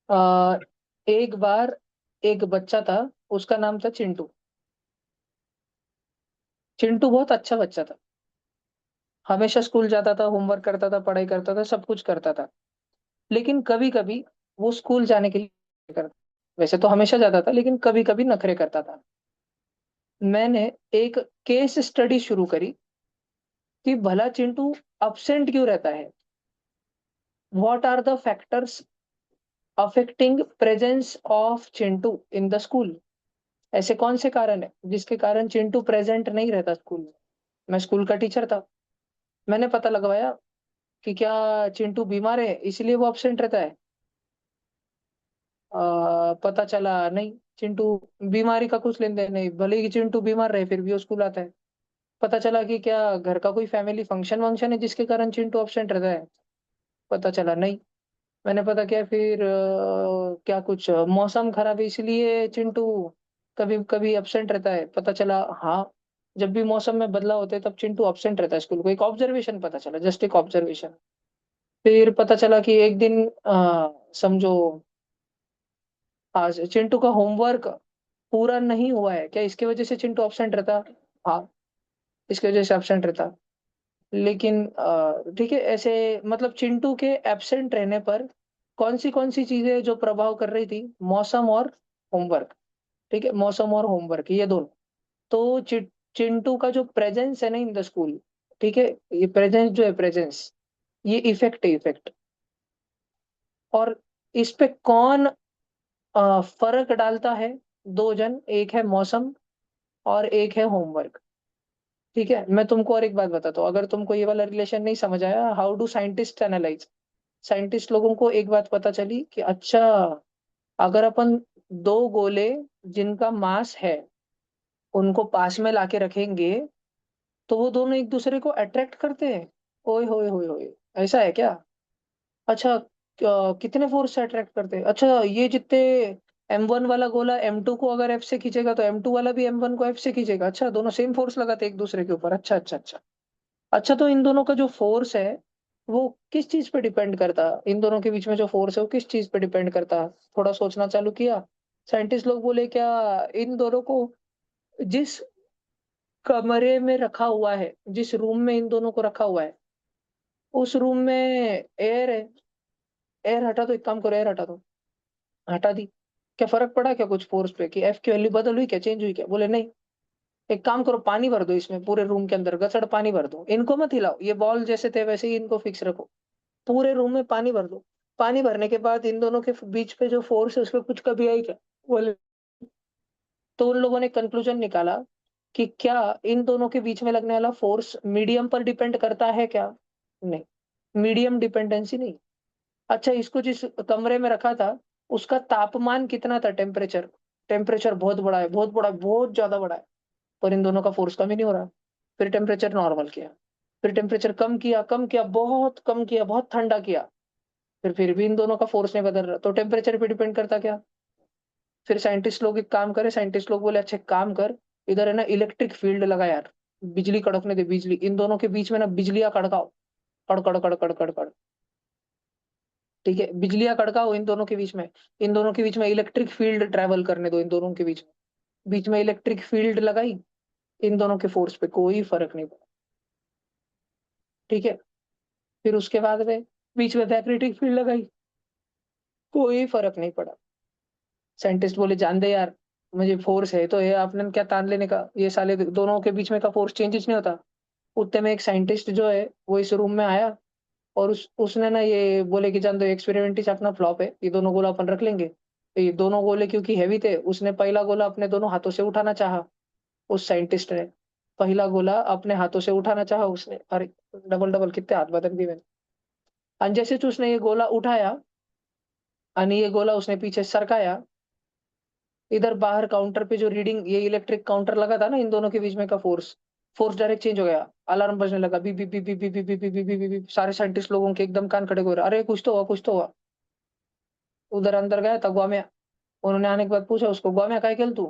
आ, एक बार एक बच्चा था। उसका नाम था चिंटू। चिंटू बहुत अच्छा बच्चा था। हमेशा स्कूल जाता था, होमवर्क करता था, पढ़ाई करता था, सब कुछ करता था। लेकिन कभी कभी वो स्कूल जाने के लिए करता। वैसे तो हमेशा जाता था, लेकिन कभी कभी नखरे करता था। मैंने एक केस स्टडी शुरू करी कि भला चिंटू absent क्यों रहता है। What are the factors affecting presence of Chintu in the school. ऐसे कौन से कारण है जिसके कारण चिंटू प्रेजेंट नहीं रहता स्कूल में। मैं स्कूल का टीचर था। मैंने पता लगवाया कि क्या चिंटू बीमार है इसलिए वो अब्सेंट रहता है। पता चला नहीं, चिंटू बीमारी का कुछ लेन देन नहीं, भले ही चिंटू बीमार रहे फिर भी वो स्कूल आता है। पता चला कि क्या घर का कोई फैमिली फंक्शन वंक्शन है जिसके कारण चिंटू अब्सेंट रहता है। पता चला नहीं। मैंने पता किया फिर क्या कुछ मौसम खराब है इसलिए चिंटू कभी कभी अब्सेंट रहता है। पता चला हाँ, जब भी मौसम में बदलाव होते हैं तब चिंटू अब्सेंट रहता है स्कूल को। एक ऑब्जर्वेशन पता चला, जस्ट एक ऑब्जर्वेशन। फिर पता चला कि एक दिन समझो आज चिंटू का होमवर्क पूरा नहीं हुआ है, क्या इसके वजह से चिंटू अब्सेंट रहता। हाँ, इसकी वजह से अब्सेंट रहता। लेकिन ठीक है, ऐसे मतलब चिंटू के एब्सेंट रहने पर कौन सी चीजें जो प्रभाव कर रही थी, मौसम और होमवर्क। ठीक है, मौसम और होमवर्क ये दोनों। तो चिंटू का जो प्रेजेंस है ना इन द स्कूल, ठीक है, ये प्रेजेंस जो है, प्रेजेंस, ये इफेक्ट है, इफेक्ट। और इस पे कौन फर्क डालता है। दो जन, एक है मौसम और एक है होमवर्क। ठीक है, मैं तुमको और एक बात बताता हूँ, अगर तुमको ये वाला रिलेशन नहीं समझ आया, how do scientist analyse. Scientist लोगों को एक बात पता चली कि अच्छा, अगर अपन दो गोले जिनका मास है उनको पास में लाके रखेंगे तो वो दोनों एक दूसरे को अट्रैक्ट करते हैं। ओए होए होए होए, ऐसा है क्या। अच्छा, कितने फोर्स से अट्रैक्ट करते हैं। अच्छा, ये जितने M1 वाला गोला M2 को अगर F से खींचेगा तो M2 वाला भी M1 को F से खींचेगा। अच्छा, दोनों सेम फोर्स लगाते हैं एक दूसरे के ऊपर। अच्छा अच्छा अच्छा। अच्छा, तो इन दोनों का जो फोर्स है वो किस चीज पे डिपेंड करता। इन दोनों के बीच में जो फोर्स है वो किस चीज पे डिपेंड करता। थोड़ा सोचना चालू किया। साइंटिस्ट लोग बोले क्या, इन दोनों को जिस कमरे में रखा हुआ है, जिस रूम में इन दोनों को रखा हुआ है, उस रूम में एयर है। एयर हटा दो, एक काम करो, एयर हटा दो। हटा दी। क्या फर्क पड़ा क्या कुछ फोर्स पे कि एफ की वैल्यू बदल हुई, क्या चेंज हुई क्या। बोले नहीं। एक काम करो, पानी भर दो इसमें, पूरे रूम के अंदर गसड़ पानी भर दो, इनको मत हिलाओ, ये बॉल जैसे थे वैसे ही इनको फिक्स रखो। पूरे रूम में पानी भर दो। पानी भरने के बाद इन दोनों के बीच पे जो फोर्स है उसमें कुछ कभी आई क्या। बोले। तो उन लोगों ने कंक्लूजन निकाला कि क्या इन दोनों के बीच में लगने वाला फोर्स मीडियम पर डिपेंड करता है क्या। नहीं, मीडियम डिपेंडेंसी नहीं। अच्छा, इसको जिस कमरे में रखा था उसका तापमान कितना था, टेम्परेचर। टेम्परेचर बहुत बड़ा है, बहुत बड़ा है, बहुत ज्यादा बड़ा है। पर इन दोनों का फोर्स कम ही नहीं हो रहा। फिर टेम्परेचर नॉर्मल किया। फिर टेम्परेचर कम किया, कम किया, बहुत कम किया, बहुत ठंडा किया। फिर भी इन दोनों का फोर्स नहीं बदल रहा, तो टेम्परेचर पे डिपेंड करता क्या। फिर साइंटिस्ट लोग एक काम करे, साइंटिस्ट लोग बोले अच्छा एक काम कर, इधर है ना इलेक्ट्रिक फील्ड लगा यार, बिजली कड़कने दे, बिजली इन दोनों के बीच में ना बिजलियां कड़काओ। कड़ कड़ कड़ कड़ कड़ कड़। ठीक है, बिजलियां कड़काओ इन दोनों के बीच में। इन दोनों के बीच में इलेक्ट्रिक फील्ड ट्रेवल करने दो इन दोनों के बीच में। बीच में इलेक्ट्रिक फील्ड लगाई, इन दोनों के फोर्स पे कोई फर्क नहीं पड़ा। ठीक है, फिर उसके बाद में बीच में मैग्नेटिक फील्ड लगाई, कोई फर्क नहीं पड़ा। साइंटिस्ट बोले जान दे यार, मुझे फोर्स है तो ये आपने क्या तान लेने का, ये साले दोनों के बीच में का फोर्स चेंजेस नहीं होता। उतने में एक साइंटिस्ट जो है वो इस रूम में आया और उसने ना ये बोले कि जान दो, एक्सपेरिमेंट ही अपना फ्लॉप है, ये दोनों गोला अपन रख लेंगे। तो ये दोनों गोले क्योंकि हैवी थे, उसने पहला गोला अपने दोनों हाथों से उठाना चाहा। उस साइंटिस्ट ने पहला गोला अपने हाथों से उठाना चाहा, उसने अरे डबल डबल कितने हाथ बदल दिए मैंने। और जैसे कि उसने ये गोला उठाया आणि ये गोला उसने पीछे सरकाया, इधर बाहर काउंटर पे जो रीडिंग, ये इलेक्ट्रिक काउंटर लगा था ना इन दोनों के बीच में का फोर्स, फोर्स डायरेक्ट चेंज हो गया। अलार्म बजने लगा, बी बी बी बी बी बी बी बी बी बी बी बी। सारे साइंटिस्ट लोगों के एकदम कान खड़े हो रहे, अरे कुछ तो हुआ, कुछ तो हुआ। उधर अंदर गया था ग्वामिया। उन्होंने आने के बाद पूछा उसको, ग्वामिया काय खेल तू,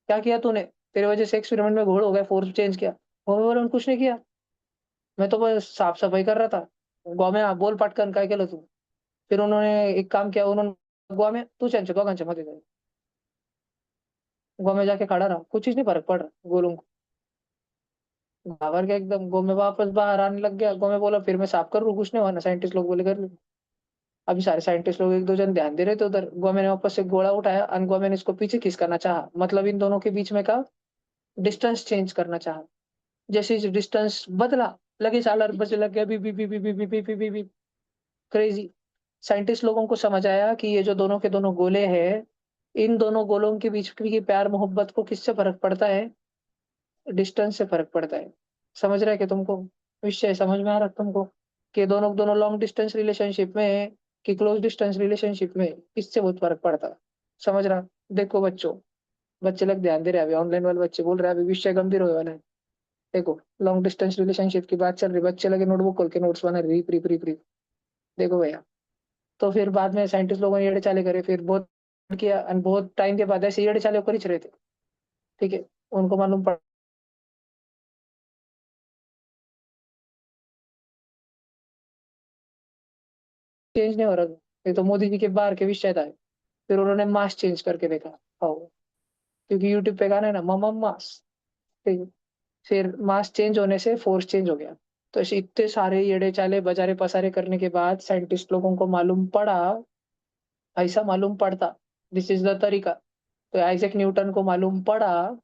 क्या किया तूने, तेरे वजह से एक्सपेरिमेंट में घोल हो गया, फोर्स चेंज किया। उन्होंने कुछ नहीं किया, मैं तो बस साफ सफाई कर रहा था। ग्वामिया बोल पटकन काय केलं तू। फिर उन्होंने एक काम किया, उन्होंने गोवा में तू चल दोघांच्या मध्ये जाईल. गोवा में जाके खड़ा रहा, कुछ चीज नहीं फर्क पड़ रहा गोलों को। घाबर के एकदम गो में वापस बाहर आने लग गया। गो में बोला फिर मैं साफ कर लूँ, कुछ नहीं हुआ ना, साइंटिस्ट लोग बोले कर लो। अभी सारे साइंटिस्ट लोग एक दो जन ध्यान दे रहे थे उधर। गोवा ने वापस से गोला उठाया और गोवा ने इसको पीछे खिसकाना चाहा, मतलब इन दोनों के बीच में का डिस्टेंस चेंज करना चाहा। जैसे डिस्टेंस बदला, लगे साला बजने लग गया, बी बी बी बी बी बी बी बी बी बी। क्रेजी। साइंटिस्ट लोगों को समझ आया कि ये जो दोनों के दोनों गोले हैं, इन दोनों गोलों के बीच की प्यार मोहब्बत को किससे फर्क पड़ता है? डिस्टेंस से फर्क पड़ता है। समझ रहे हैं कि तुमको विषय समझ में आ रहा है तुमको, कि दोनों दोनों लॉन्ग डिस्टेंस रिलेशनशिप में है कि क्लोज डिस्टेंस रिलेशनशिप में है, इससे बहुत फर्क पड़ता है। समझ रहा? देखो बच्चों, बच्चे लोग ध्यान दे रहे हैं, अभी ऑनलाइन वाले बच्चे बोल रहे हैं अभी विषय गंभीर होने वाला है। देखो, लॉन्ग डिस्टेंस रिलेशनशिप की बात चल रही, बच्चे लगे नोटबुक खोल के नोट्स बना रहे, रीप रीप रीप रीप। देखो भैया, तो फिर बाद में साइंटिस्ट लोगों ने येड़े चाले करे, फिर बहुत किया और बहुत टाइम के बाद ऐसे येड़े चाले कर ही रहे थे। ठीक है, उनको मालूम पड़ा चेंज नहीं हो रहा। ये तो मोदी जी के बाहर के विषय था। फिर उन्होंने मास चेंज करके देखा। आओ, क्योंकि यूट्यूब पे गाना है ना, ममा मास। ठीक है? फिर मास चेंज होने से फोर्स चेंज हो गया। तो ऐसे इतने सारे येड़े चाले बजारे पसारे करने के बाद साइंटिस्ट लोगों को मालूम पड़ा, ऐसा मालूम पड़ता, दिस इज द तरीका। तो आइजैक न्यूटन को मालूम पड़ा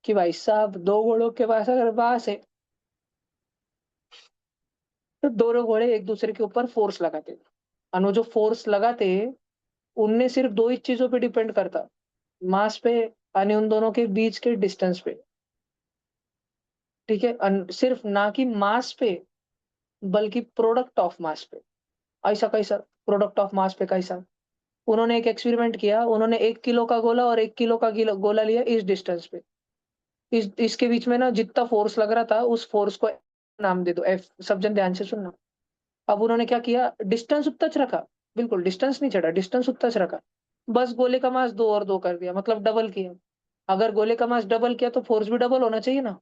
कि भाई साहब दो घोड़ों के पास अगर बास है, तो दोनों घोड़े एक दूसरे के ऊपर फोर्स लगाते, और वो जो फोर्स लगाते, उनने सिर्फ दो ही चीजों पे डिपेंड करता, मास पे और उन दोनों के बीच के डिस्टेंस पे। ठीक है, सिर्फ ना कि मास पे, बल्कि प्रोडक्ट ऑफ मास पे। ऐसा कैसा? प्रोडक्ट ऑफ मास पे कैसा? उन्होंने एक एक्सपेरिमेंट किया, उन्होंने 1 किलो का गोला और 1 किलो का गोला लिया इस डिस्टेंस पे। इसके बीच में ना जितना फोर्स लग रहा था, उस फोर्स को नाम दे दो एफ। सब जन ध्यान से सुनना। अब उन्होंने क्या किया, डिस्टेंस उतना च रखा, बिल्कुल डिस्टेंस नहीं छड़ा, डिस्टेंस उतना च रखा। बस गोले का मास दो और दो कर दिया, मतलब डबल किया। अगर गोले का मास डबल किया तो फोर्स भी डबल होना चाहिए ना,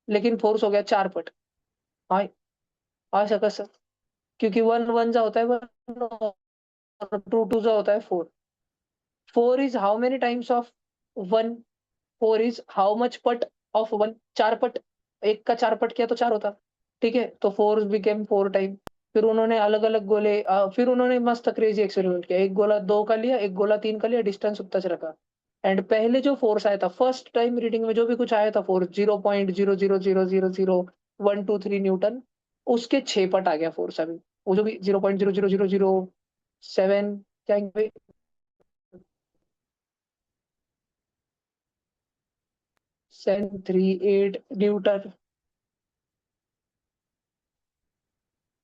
लेकिन फोर्स हो गया 4 पट। हाँ, ऐसा कैसा? क्योंकि वन वन जा होता है वन, और टू टू जा होता है four. Four is how many times of one? Four is how much पट ऑफ वन? 4 पट। एक का 4 पट किया तो चार होता। ठीक है, तो फोर बिकेम 4 टाइम। फिर उन्होंने अलग अलग गोले, फिर उन्होंने मस्त क्रेजी एक्सपेरिमेंट किया, एक गोला 2 का लिया, एक गोला 3 का लिया, डिस्टेंस उतना सा रखा। एंड पहले जो फोर्स आया था, फर्स्ट टाइम रीडिंग में जो भी कुछ आया था फोर्स, 0.000000123 न्यूटन, उसके 6 पट आ गया फोर्स अभी। वो जो भी 0.00007 क्या 738 न्यूटन।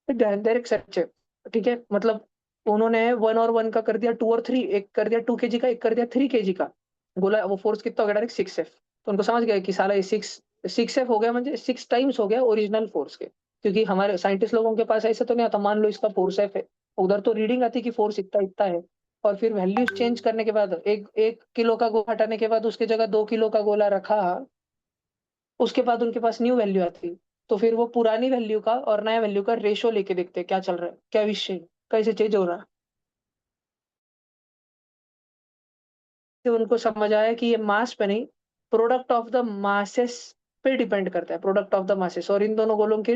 डायरेक्ट सच है। ठीक है, मतलब उन्होंने वन और वन का कर दिया टू और थ्री, एक कर दिया 2 kg का, एक कर दिया 3 kg का। बोला वो फोर्स कितना हो गया, डायरेक्ट 6F। तो उनको समझ गया कि साला ये 6F हो गया, म्हणजे 6 टाइम्स हो गया ओरिजिनल फोर्स के। क्योंकि हमारे साइंटिस्ट लोगों के पास ऐसा तो नहीं आता, मान लो इसका फोर्स F है, उधर तो रीडिंग आती कि फोर्स इतना इतना है। और फिर वैल्यूज चेंज करने के बाद, एक 1 किलो का गोला हटाने के बाद उसकी जगह 2 किलो का गोला रखा, उसके बाद उनके पास न्यू वैल्यू आती। तो फिर वो पुरानी वैल्यू का और नया वैल्यू का रेशो लेके देखते हैं क्या चल रहा है, क्या विषय, कैसे चेंज हो रहा है। तो उनको समझ आया कि ये मास पे नहीं, प्रोडक्ट ऑफ द मासेस पे डिपेंड करता है, प्रोडक्ट ऑफ द मासेस, और इन दोनों गोलों के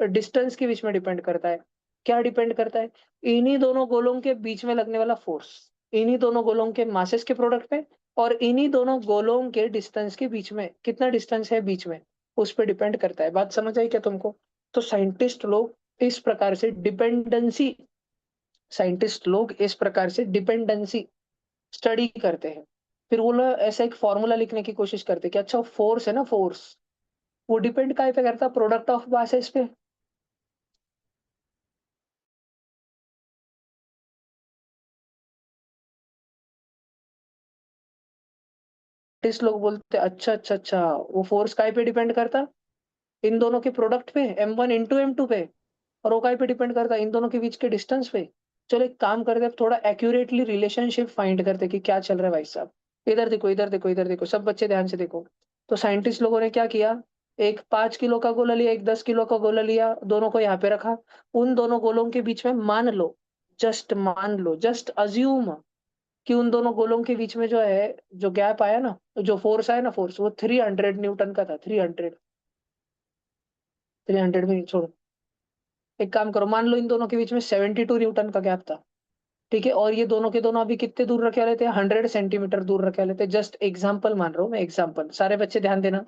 डिस्टेंस के बीच में डिपेंड करता है। क्या डिपेंड करता है? इन्हीं दोनों गोलों के बीच में लगने वाला फोर्स, इन्हीं दोनों गोलों के मासेस के प्रोडक्ट पे, और इन्हीं दोनों गोलों के डिस्टेंस के बीच में कितना डिस्टेंस है बीच में, उस पर डिपेंड करता है। बात समझ आई क्या तुमको? तो साइंटिस्ट लोग इस प्रकार से डिपेंडेंसी स्टडी करते हैं। फिर वो लोग ऐसा एक फॉर्मूला लिखने की कोशिश करते हैं कि अच्छा फोर्स है ना, फोर्स वो डिपेंड काय पे करता, प्रोडक्ट ऑफ मासेस पे। इस लोग बोलते हैं, अच्छा अच्छा अच्छा, वो फोर्स काय पे डिपेंड करता, इन दोनों के प्रोडक्ट पे, M1 × M2 पे। और वो काय पे डिपेंड करता, इन दोनों के बीच के डिस्टेंस पे। चलो एक काम करते हैं, थोड़ा एक्यूरेटली रिलेशनशिप फाइंड करते हैं कि क्या चल रहा है भाई साहब। इधर देखो इधर देखो इधर देखो, सब बच्चे ध्यान से देखो। तो साइंटिस्ट लोगों ने क्या किया, एक 5 किलो का गोला लिया, एक 10 किलो का गोला लिया, दोनों को यहाँ पे रखा। उन दोनों गोलों के बीच में मान लो, जस्ट मान लो, जस्ट अज्यूम कि उन दोनों गोलों के बीच में जो है, जो गैप आया ना, जो फोर्स आया ना फोर्स, वो 300 न्यूटन का था, 300। 300 भी नहीं, छोड़ो। एक काम करो, मान लो इन दोनों के बीच में 72 न्यूटन का गैप था, ठीक है? और ये दोनों के दोनों अभी कितने दूर रखे वाले थे? 100 सेंटीमीटर दूर रखे वाले थे। जस्ट एग्जांपल मान रहा हूँ मैं, एग्जांपल। सारे बच्चे ध्यान देना,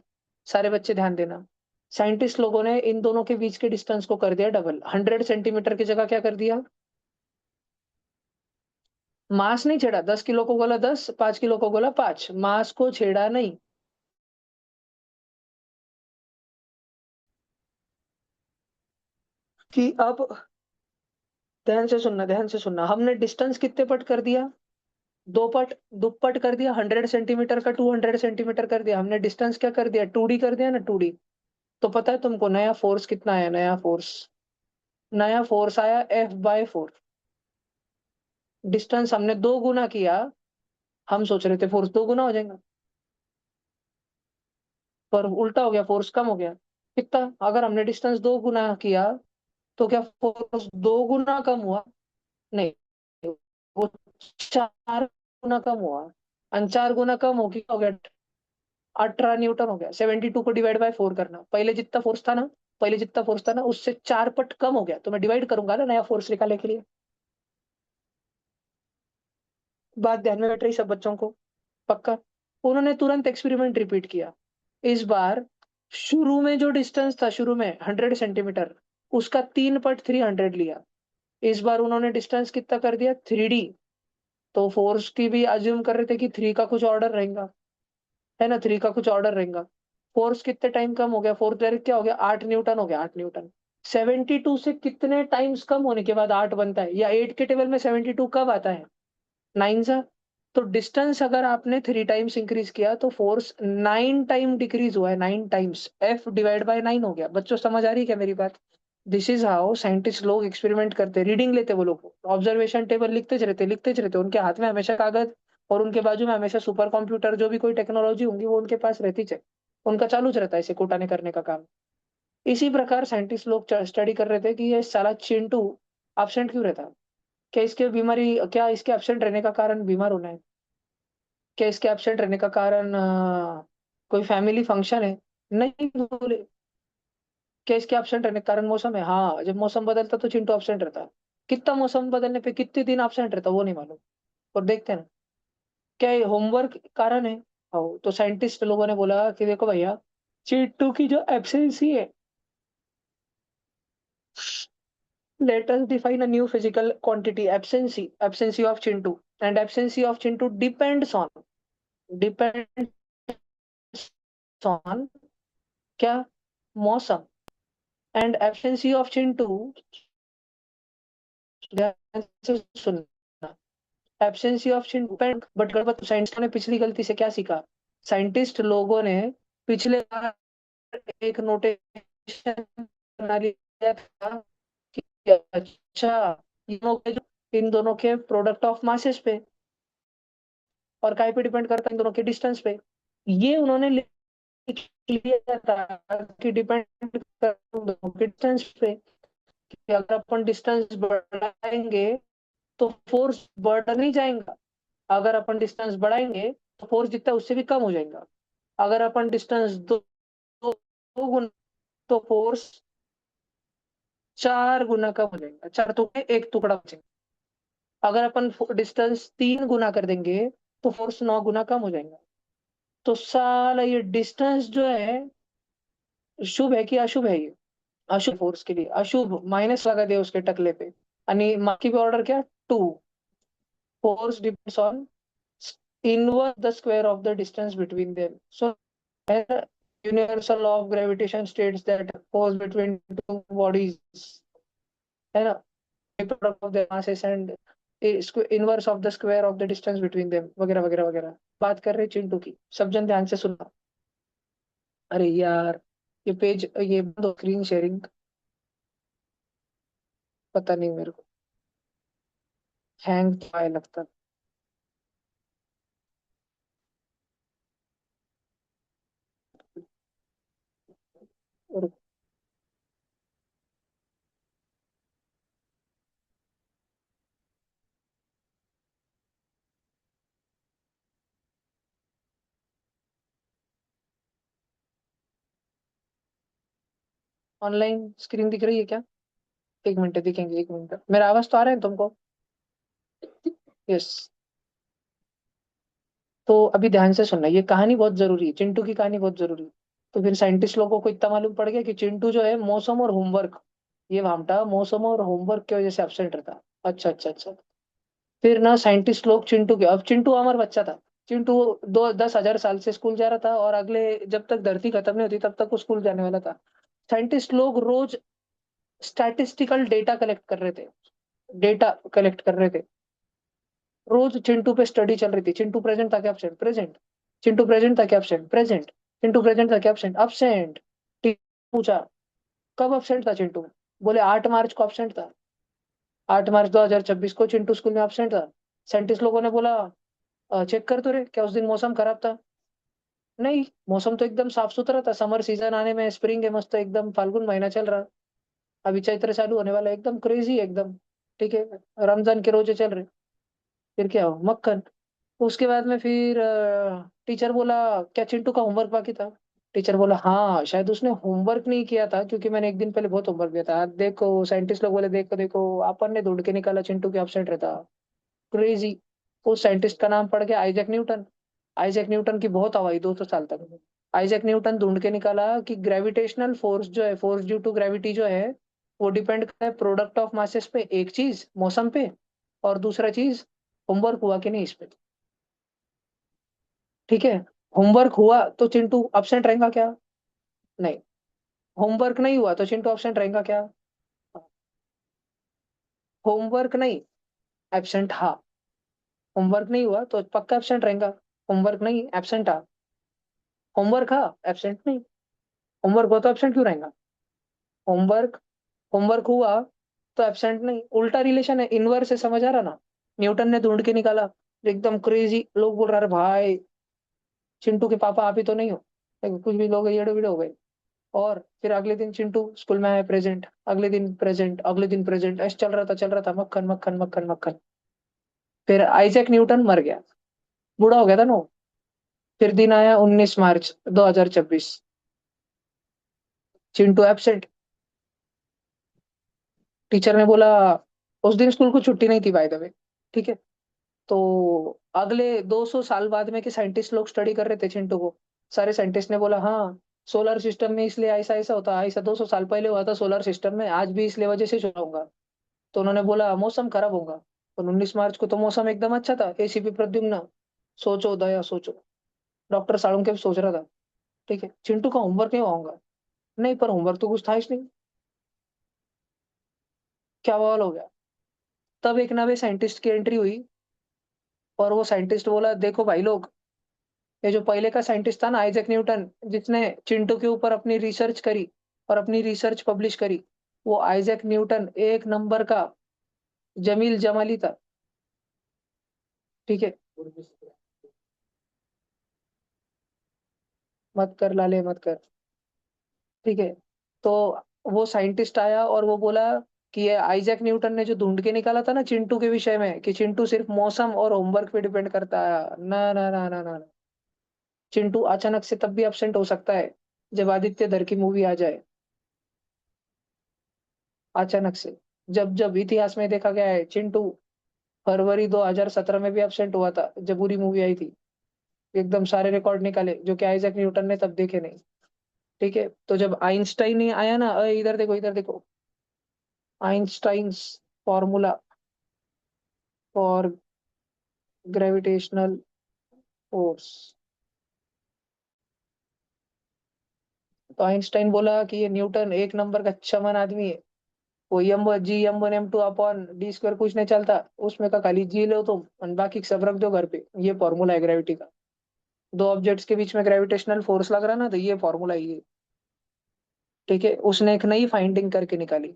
सारे बच्चे ध्यान देना। साइंटिस्ट लोगों ने इन दोनों के बीच के डिस्टेंस को कर दिया डबल। 100 सेंटीमीटर की जगह क्या कर दिया? मास नहीं छेड़ा। 10 किलो को बोला 10, 5 किलो को बोला 5, मास को छेड़ा नहीं। कि अब ध्यान से सुनना, ध्यान से सुनना। हमने डिस्टेंस कितने पट कर दिया? 2 पट, दुप्पट कर दिया। 100 सेंटीमीटर का 200 सेंटीमीटर कर दिया। हमने डिस्टेंस क्या कर दिया? 2D कर दिया ना, 2D। तो पता है तुमको नया फोर्स कितना आया? नया फोर्स, नया फोर्स आया F/4। डिस्टेंस हमने 2 गुना किया। हम सोच रहे थे फोर्स 2 गुना हो जाएगा, पर उल्टा हो गया, फोर्स कम हो गया। कितना? अगर हमने डिस्टेंस 2 गुना किया, तो क्या फोर्स 2 गुना कम हुआ? नहीं, वो 4 गुना कम हुआ। और 4 गुना कम हो गया, 18 न्यूटन हो गया। 72 को डिवाइड बाय 4 करना। पहले जितना फोर्स था ना, पहले जितना फोर्स था ना, उससे 4 पट कम हो गया। तो मैं डिवाइड करूंगा ना नया फोर्स निकालने के लिए। बात ध्यान में बैठ रही सब बच्चों को? पक्का? उन्होंने तुरंत एक्सपेरिमेंट रिपीट किया। इस बार शुरू में जो डिस्टेंस था, शुरू में 100 सेंटीमीटर, उसका 3 पट 300 लिया। इस बार उन्होंने डिस्टेंस कितना कर दिया? 3D। तो फोर्स की भी अज्यूम कर रहे थे कि 3 का कुछ ऑर्डर रहेगा, है ना? 3 का कुछ ऑर्डर रहेगा। फोर्स कितने टाइम कम हो गया? फोर्स डायरेक्ट क्या हो गया? 8 न्यूटन हो गया, 8 न्यूटन। 72 से कितने टाइम्स कम होने के बाद 8 बनता है? या 8 के टेबल में 72 कब आता है? 9 सा। तो डिस्टेंस अगर आपने 3 टाइम्स इंक्रीज किया, तो फोर्स 9 टाइम डिक्रीज हुआ है, 9 टाइम्स। F डिवाइड बाय 9 हो गया। बच्चों समझ आ रही है क्या मेरी बात? दिस इज हाउ साइंटिस्ट लोग एक्सपेरिमेंट करते हैं। रीडिंग लेते वो लोग, ऑब्जर्वेशन टेबल लिखते च रहते, लिखते च रहते। उनके हाथ में हमेशा कागज, और उनके बाजू में हमेशा सुपर कंप्यूटर, जो भी कोई टेक्नोलॉजी होंगी वो उनके पास रहती है। उनका चालू च रहता है इसे कोटाने करने का काम। इसी प्रकार साइंटिस्ट लोग स्टडी कर रहे थे कि ये साला चिंटू एब्सेंट क्यों रहता है? क्या इसके बीमारी, क्या इसके एब्सेंट रहने का कारण बीमार होना है? क्या इसके एब्सेंट रहने का कारण कोई फैमिली फंक्शन है? नहीं बोले। क्या इसके एब्सेंट रहने का कारण मौसम है? हाँ, जब मौसम बदलता तो चिंटू एब्सेंट रहता है। कितना मौसम बदलने पे कितने दिन एब्सेंट रहता वो नहीं मालूम। और देखते हैं ना, क्या ये होमवर्क कारण है? हाँ, तो साइंटिस्ट लोगों ने बोला कि देखो भैया, चिंटू की जो एब्सेंसी है, let us define a new physical quantity, absency of Chintu. And absency of Chintu depends on क्या? मौसम। एंड absency of Chintu, ध्यान से सुनना, absency of Chintu बट गड़बड़। साइंटिस्टों ने पिछली गलती से क्या सीखा? साइंटिस्ट लोगों ने पिछले बार एक नोटेशन बना लिया था कि अच्छा, इन दोनों के प्रोडक्ट ऑफ मासेस पे, और काय पे डिपेंड करता है? इन दोनों के डिस्टेंस पे। ये उन्होंने लिख लिया था कि डिपेंड करता है उन दोनों के डिस्टेंस पे, कि अगर अपन डिस्टेंस बढ़ाएंगे तो फोर्स बढ़ नहीं जाएगा। अगर अपन डिस्टेंस बढ़ाएंगे तो फोर्स जितना है उससे भी कम हो जाएगा। अगर अपन डिस्टेंस दो गुना, तो फोर्स 4 गुना कम हो जाएगा। 4 टुकड़े 1 टुकड़ा बचेगा। अगर अपन डिस्टेंस 3 गुना कर देंगे, तो फोर्स 9 गुना कम हो जाएगा। तो साला ये डिस्टेंस जो है, शुभ है कि अशुभ है ये? अशुभ। फोर्स के लिए अशुभ, माइनस लगा दिया उसके टकले पे। आणि बाकी पे ऑर्डर क्या? 2। Force depends on inverse the square of the distance between them. So, universal law of gravitation states that force between two bodies, है ना, product of their masses and inverse of the square of the distance between them, वगैरह वगैरह वगैरह। बात कर रहे चिंटू की, सब जन ध्यान से सुनना। अरे यार, ये पेज, ये बंद स्क्रीन शेयरिंग, पता नहीं मेरे को, हैंग आए लगता है। ऑनलाइन स्क्रीन दिख रही है क्या? एक मिनट दिखेंगे, एक मिनट। मेरा आवाज तो आ रहा है तुमको? यस। तो अभी ध्यान से सुनना, ये कहानी बहुत जरूरी है, चिंटू की कहानी बहुत जरूरी है। तो फिर साइंटिस्ट लोगों को इतना मालूम पड़ गया कि चिंटू जो है मौसम और होमवर्क, ये भामटा मौसम और होमवर्क की वजह से एब्सेंट रहता। अच्छा अच्छा अच्छा। फिर ना साइंटिस्ट लोग चिंटू के, अब चिंटू अमर बच्चा था। चिंटू 10,000 साल से स्कूल जा रहा था, और अगले जब तक धरती खत्म नहीं होती तब तक वो स्कूल जाने वाला था। साइंटिस्ट लोग रोज स्टैटिस्टिकल डेटा कलेक्ट कर रहे थे, डेटा कलेक्ट कर रहे थे। रोज चिंटू पे स्टडी चल रही थी। चिंटू प्रेजेंट था क्या एब्सेंट? प्रेजेंट। चिंटू प्रेजेंट था क्या एब्सेंट? प्रेजेंट। चिंटू प्रेजेंट था क्या एब्सेंट? एब्सेंट। पूछा कब एब्सेंट था चिंटू? बोले 8 मार्च को एब्सेंट था। 8 मार्च 2026 को चिंटू स्कूल में एब्सेंट था। साइंटिस्ट लोगों ने बोला चेक कर तो रे, क्या उस दिन मौसम खराब था? नहीं, मौसम तो एकदम साफ सुथरा था। समर सीजन आने में, स्प्रिंग है मस्त एकदम, फाल्गुन महीना चल रहा। अभी चैत्र चालू होने वाला है, एकदम क्रेजी एकदम। ठीक है, रमजान के रोजे चल रहे। फिर क्या हो मक्खन। उसके बाद में फिर टीचर बोला क्या चिंटू का होमवर्क बाकी था? टीचर बोला हाँ, शायद उसने होमवर्क नहीं किया था, क्योंकि मैंने एक दिन पहले बहुत होमवर्क दिया था। देखो साइंटिस्ट लोग बोले देखो देखो, अपन ने ढूंढ के निकाला चिंटू के एब्सेंट रहता। क्रेजी। उस साइंटिस्ट का नाम पड़ गया आइजैक न्यूटन। आइजैक न्यूटन की बहुत हवाई 200 साल तक। आइजैक न्यूटन ढूंढ के निकाला कि ग्रेविटेशनल फोर्स जो है, फोर्स ड्यू टू ग्रेविटी जो है, वो डिपेंड करता है प्रोडक्ट ऑफ मासेस पे। एक चीज मौसम पे, और दूसरा चीज होमवर्क हुआ कि नहीं इस पे। ठीक है, होमवर्क हुआ तो चिंटू एब्सेंट रहेगा क्या? नहीं। होमवर्क नहीं हुआ तो चिंटू एब्सेंट रहेगा क्या? होमवर्क नहीं, एब्सेंट हाँ। होमवर्क नहीं हुआ तो पक्का एब्सेंट रहेगा। होमवर्क नहीं, एब्सेंट हाँ। होमवर्क हाँ, एब्सेंट नहीं। होमवर्क हुआ तो एब्सेंट क्यों रहेगा? होमवर्क, होमवर्क हुआ तो एब्सेंट नहीं। उल्टा रिलेशन है, इनवर्स है, समझ आ रहा ना? न्यूटन ने ढूंढ के निकाला। एकदम क्रेजी लोग बोल रहे अरे भाई, चिंटू के पापा आप ही तो नहीं हो। देखो, कुछ भी लोग येड़े विड़े हो गए। और फिर अगले दिन चिंटू स्कूल में आया, प्रेजेंट। अगले दिन प्रेजेंट, अगले दिन प्रेजेंट, ऐसे चल रहा था, चल रहा था, मक्खन मक्खन मक्खन मक्खन। फिर आइजैक न्यूटन मर गया, बूढ़ा हो गया था नो। फिर दिन आया 19 मार्च 2026, चिंटू एब्सेंट। टीचर ने बोला, उस दिन स्कूल को छुट्टी नहीं थी बाय द वे। ठीक है। तो अगले 200 साल बाद में के साइंटिस्ट लोग स्टडी कर रहे थे चिंटू को। सारे साइंटिस्ट ने बोला हाँ, सोलर सिस्टम में इसलिए ऐसा ऐसा होता है, ऐसा 200 साल पहले हुआ था सोलर सिस्टम में, आज भी इसलिए वजह से शुरू होगा। तो उन्होंने बोला मौसम खराब होगा। और 19 मार्च को तो मौसम एकदम अच्छा था। एसीपी प्रद्युम्न, सोचो दया सोचो। डॉक्टर साळुंके सोच रहा था। ठीक है, चिंटू का होमवर्क नहीं होगा। नहीं, पर होमवर्क तो कुछ था ही नहीं। क्या बवाल हो गया। तब एक नवे साइंटिस्ट की एंट्री हुई, और वो साइंटिस्ट बोला देखो भाई लोग, ये जो पहले का साइंटिस्ट था ना आइजैक न्यूटन, जिसने चिंटू के ऊपर अपनी रिसर्च करी और अपनी रिसर्च पब्लिश करी, वो आइजैक न्यूटन एक नंबर का जमील जमाली था। ठीक है। मत कर लाले मत कर। ठीक है। तो वो साइंटिस्ट आया और वो बोला कि ये आइजैक न्यूटन ने जो ढूंढ के निकाला था ना चिंटू के विषय में, कि चिंटू सिर्फ मौसम और होमवर्क पे डिपेंड करता है, ना ना ना ना ना ना। चिंटू अचानक से तब भी एब्सेंट हो सकता है जब आदित्य धर की मूवी आ जाए। अचानक से। जब जब इतिहास में देखा गया है, चिंटू फरवरी 2017 में भी एब्सेंट हुआ था जब पूरी मूवी आई थी। एकदम सारे रिकॉर्ड निकाले जो कि आइजैक न्यूटन ने तब देखे नहीं। ठीक है, तो जब आइंस्टाइन ही आया ना, इधर देखो इधर देखो, Einstein's formula for gravitational force. तो आइंस्टाइन बोला कि ये न्यूटन एक नंबर का चमन आदमी है। वो M G M 1 M 2 upon D square कुछ नहीं चलता, उसमें का खाली जी लो तुम और बाकी सब रख दो घर पे। ये फॉर्मूला है ग्रेविटी का। दो ऑब्जेक्ट्स के बीच में ग्रेविटेशनल फोर्स लग रहा ना, तो ये फॉर्मूला है ये। ठीक है, उसने एक नई फाइंडिंग करके निकाली।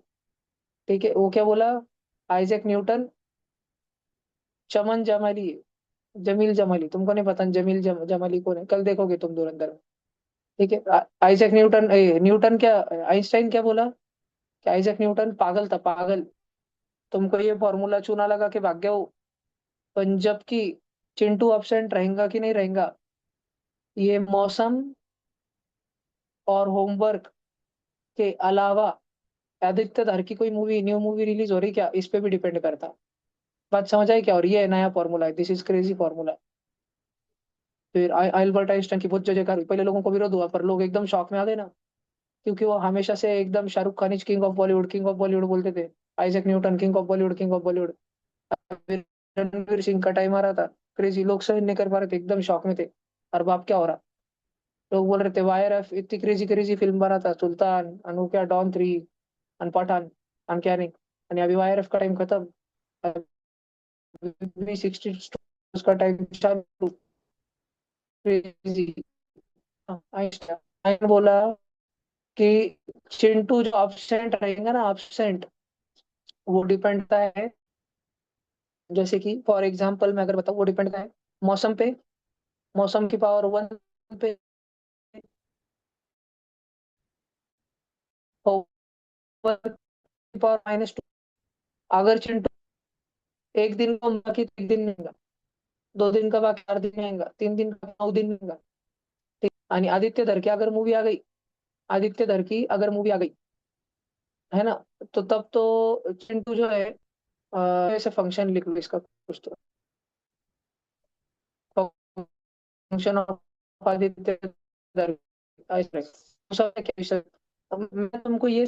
ठीक है, वो क्या बोला? आइजैक न्यूटन चमन जमाली है। जमील जमाली तुमको नहीं पता, जमील जमाली कौन है? कल देखोगे तुम धुरंधर में। ठीक है, आइजैक न्यूटन, न्यूटन क्या, आइंस्टाइन क्या बोला कि आइजैक न्यूटन पागल था, पागल। तुमको ये फॉर्मूला चूना लगा के भाग गया हो। पर जबकि चिंटू एब्सेंट रहेगा कि नहीं रहेगा, ये मौसम और होमवर्क के अलावा आदित्य धर की कोई मूवी, न्यू मूवी रिलीज हो रही क्या, इस पे भी डिपेंड करता। बात समझ आई क्या? और ये नया फॉर्मूला है, दिस इज क्रेजी फॉर्मूला। फिर अल्बर्ट आइंस्टाइन की बहुत जय जयकार हुई, पहले लोगों को विरोध हुआ, पर लोग एकदम शॉक में आ गए ना, क्योंकि वो हमेशा से एकदम Shahrukh Khan is king of Bollywood, king of Bollywood बोलते थे। Isaac Newton king of Bollywood, king of Bollywood. फिर रणवीर सिंह का टाइम आ रहा था, क्रेजी, लोग सहन नहीं कर पा रहे थे, एकदम शॉक में थे। और बाप क्या हो रहा, लोग बोल रहे थे वाईआरएफ इतनी क्रेजी क्रेजी फिल्म बना था, सुल्तान, अनोखा, डॉन 3, अन पठान, अन क्या नहीं। आणि अभी वाईआरएफ का टाइम खत्म, अभी 60 का टाइम चालू, क्रेजी। आइंस्टाइन बोला कि चिंटू जो absent रहेगा ना, absent, वो डिपेंड करता है, जैसे कि फॉर एग्जांपल मैं अगर बताऊं, वो डिपेंड करता है मौसम पे, मौसम की पावर 1 पे, पावर -2। अगर चिंटू एक दिन का बाकी 1 दिन में आएगा, 2 दिन का बाकी 4 दिन में आएगा, 3 दिन का 9 दिन में आएगा। ठीक, आणि आदित्य धर की अगर मूवी आ गई, आदित्य धर की अगर मूवी आ गई, है ना, तो तब तो चिंटू जो है, ऐसे फंक्शन लिख लो इसका कुछ तो, फंक्शन ऑफ आदित्य धर, ऐसे सब क्या विषय। अब मैं तुमको ये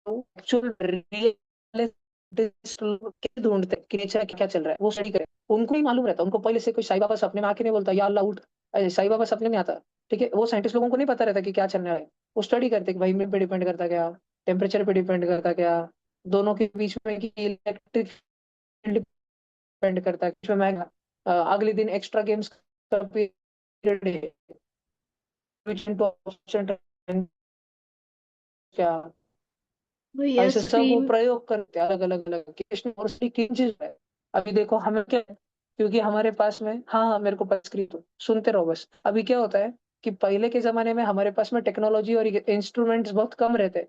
एक्चुअल रियल कैसे ढूंढते हैं कि नेचर क्या चल रहा है, वो स्टडी करें। उनको ही मालूम रहता है, उनको पहले से कोई साईं बाबा सपने में आके नहीं बोलता या अल्लाह उठ, ऐसे साईं बाबा सपने में आता। ठीक है, वो साइंटिस्ट लोगों को नहीं पता रहता कि क्या चलने वाला है। वो स्टडी करते कि भाई मिड पे डिपेंड करता क्या, टेम्परेचर पे डिपेंड करता क्या, दोनों के बीच में की इलेक्ट्रिक फील्ड डिपेंड करता है, बीच में मैं अगले दिन एक्स्ट्रा गेम्स का पीरियड है, which into option क्या, तो ये ऐसे सब वो स्क्रीन। प्रयोग करते हैं अलग अलग अलग केस और उसकी तीन चीज है। अभी देखो हमें क्या है, क्योंकि हमारे पास में, हाँ हाँ मेरे को पास स्क्रीन, तो सुनते रहो बस। अभी क्या होता है कि पहले के जमाने में हमारे पास में टेक्नोलॉजी और इंस्ट्रूमेंट्स बहुत कम रहते,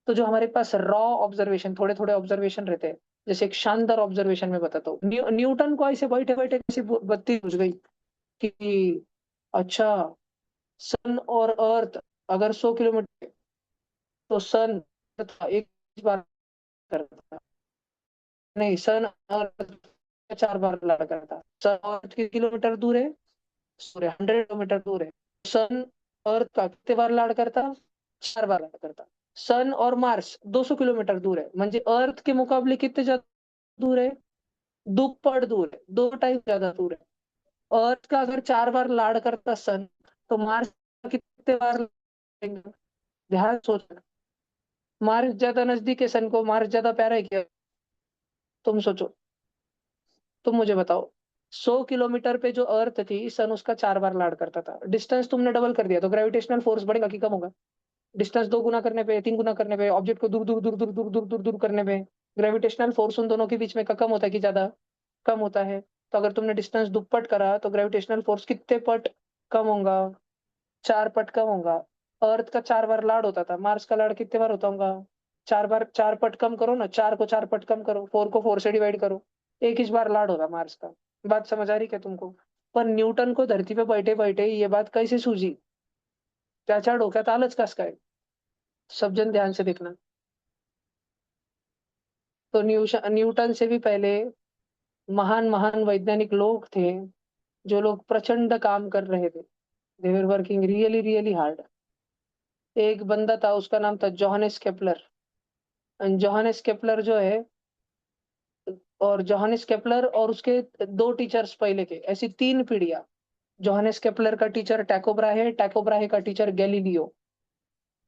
तो जो हमारे पास रॉ ऑब्जर्वेशन, थोड़े थोड़े ऑब्जर्वेशन रहते हैं। जैसे एक शानदार ऑब्जर्वेशन में बताता हूँ, न्यूटन को ऐसे बैठे बैठे किसी बत्ती बुझ गई कि अच्छा, सन और अर्थ अगर 100 किलोमीटर, तो सन एक बार करता, नहीं सन अर्थ 4 बार लड़ा करता। सन अर्थ के किलोमीटर दूर है, सूर्य 100 किलोमीटर दूर है। सन अर्थ का कितने बार लाड करता, 4 बार लाड करता। सन और मार्स 200 किलोमीटर दूर है, म्हणजे अर्थ के मुकाबले कितने ज्यादा दूर है, दुप्पट दूर है, 2 टाइम ज्यादा दूर है। अर्थ का अगर 4 बार लाड करता सन, तो मार्स का कितने बार लाडेंगे? ध्यान सोचना, मार्स ज्यादा नजदीक है सन को, मार्स ज्यादा प्यारा है क्या? तुम सोचो, तुम मुझे बताओ। 100 किलोमीटर पे जो अर्थ थी, सन उसका 4 बार लाड करता था। डिस्टेंस तुमने डबल कर दिया, तो ग्रेविटेशनल फोर्स बढ़ेगा कि कम होगा? डिस्टेंस 2 गुना करने पे, 3 गुना करने पे, ऑब्जेक्ट को दूर दूर दूर दूर दूर दूर दूर दूर करने पे, ग्रेविटेशनल फोर्स उन दोनों के बीच में का कम होता है कि ज्यादा? कम होता है। तो अगर तुमने डिस्टेंस दुप्पट करा, तो ग्रेविटेशनल फोर्स कितने पट कम होगा? 4 पट कम होगा। अर्थ का 4 बार लाड होता था, मार्स का लाड कितने बार होता होगा? 4 बार, 4 पट कम करो ना, 4 को 4 पट कम करो, 4 को 4 से डिवाइड करो, एक ही बार लाड होगा मार्स का। बात समझ आ रही क्या तुमको? पर न्यूटन को धरती पे बैठे बैठे ये बात कैसे सूझी, त्याच्या डोक्यात आलंच कस काय? सब जन ध्यान से देखना। तो न्यूटन से भी पहले महान महान वैज्ञानिक लोग थे, जो लोग प्रचंड काम कर रहे थे, they were working really really hard. एक बंदा था, उसका नाम था जोहानेस केपलर। जोहानेस केपलर जो है, और जोहानेस केपलर और उसके 2 टीचर्स पहले के, ऐसी 3 पीढ़ियां। जोहानेस केपलर का teacher taco Brahe, taco Brahe का टीचर गैलीलियो।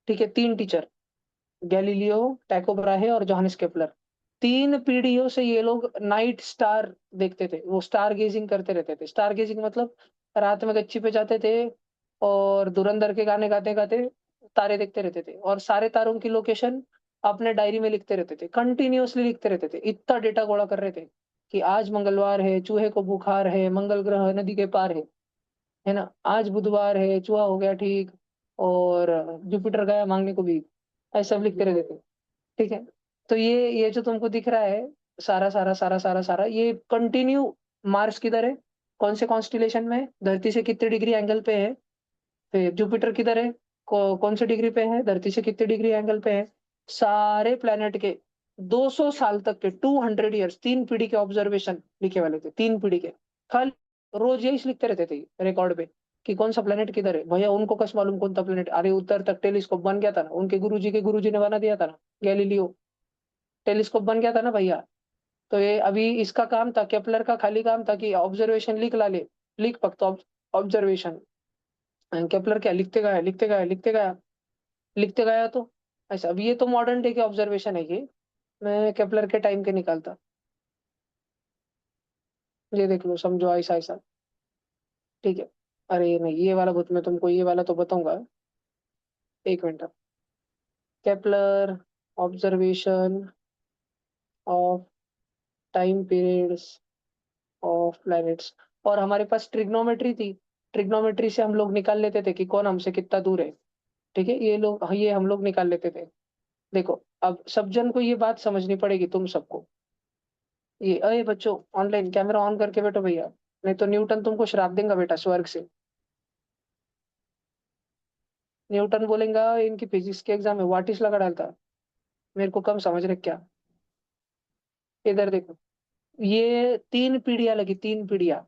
ठीक है, 3 टीचर, गैलीलियो, टाइको ब्राहे और जोहानिस केपलर। 3 पीढ़ियों से ये लोग नाइट स्टार देखते थे, वो स्टार गेजिंग करते रहते थे। स्टार गेजिंग मतलब रात में गच्ची पे जाते थे और धुरंधर के गाने गाते गाते तारे देखते रहते थे, और सारे तारों की लोकेशन अपने डायरी में लिखते रहते थे, कंटिन्यूअसली लिखते रहते थे। इतना डेटा गोला कर रहे थे कि आज मंगलवार है, चूहे को बुखार है, मंगल ग्रह नदी के पार है ना, आज बुधवार है, चूहा हो गया ठीक, और जुपिटर गया मांगने को भी, ऐसा सब लिखते रहते थे। ठीक है, तो ये जो तुमको दिख रहा है, सारा सारा सारा सारा सारा ये कंटिन्यू। मार्स किधर है, कौन से कॉन्स्टिलेशन में है, धरती से कितने डिग्री एंगल पे है, फिर जुपिटर किधर है, कौन सी डिग्री पे है, धरती से कितनी डिग्री एंगल पे है, सारे प्लेनेट के 200 साल तक के 200 ईयर्स, 3 पीढ़ी के ऑब्जर्वेशन लिखे वाले थे, 3 पीढ़ी के। खाली रोज यही लिखते रहते थे रिकॉर्ड पे कि कौन सा प्लेनेट किधर है। भैया उनको कस मालूम कौन सा प्लेनेट, अरे उत्तर तक टेलीस्कोप बन गया था ना, उनके गुरुजी के गुरुजी ने बना दिया था ना, गैलीलियो, टेलीस्कोप बन गया था ना भैया। तो ये अभी इसका काम था, केपलर का खाली काम था कि ऑब्जर्वेशन लिख ला ले, लिख फक्त ऑब्जर्वेशन। केपलर क्या लिखते गया लिखते गया लिखते गया लिखते गया, तो ऐसा। अब ये तो मॉडर्न डे के ऑब्जर्वेशन है ये, मैं केपलर के टाइम के निकालता। ये देख लो, समझो ऐसा ऐसा, ठीक है। अरे नहीं, ये वाला मैं तुमको ये वाला तो बताऊंगा, 1 minute. Kepler observation of time periods of planets. और हमारे पास ट्रिग्नोमेट्री थी, ट्रिग्नोमेट्री से हम लोग निकाल लेते थे कि कौन हमसे कितना दूर है। ठीक है, ये हम लोग निकाल लेते थे। देखो, अब सब जन को ये बात समझनी पड़ेगी, तुम सबको। ये अरे बच्चों, ऑनलाइन कैमरा ऑन करके बैठो भैया, नहीं तो न्यूटन तुमको श्राप देगा बेटा स्वर्ग से। न्यूटन बोलेगा इनकी फिजिक्स के एग्जाम में वाटिस लगा डालता, मेरे को कम समझ रहे क्या। इधर देखो, ये 3 पीढ़ियां लगी, 3 पीढ़ियां।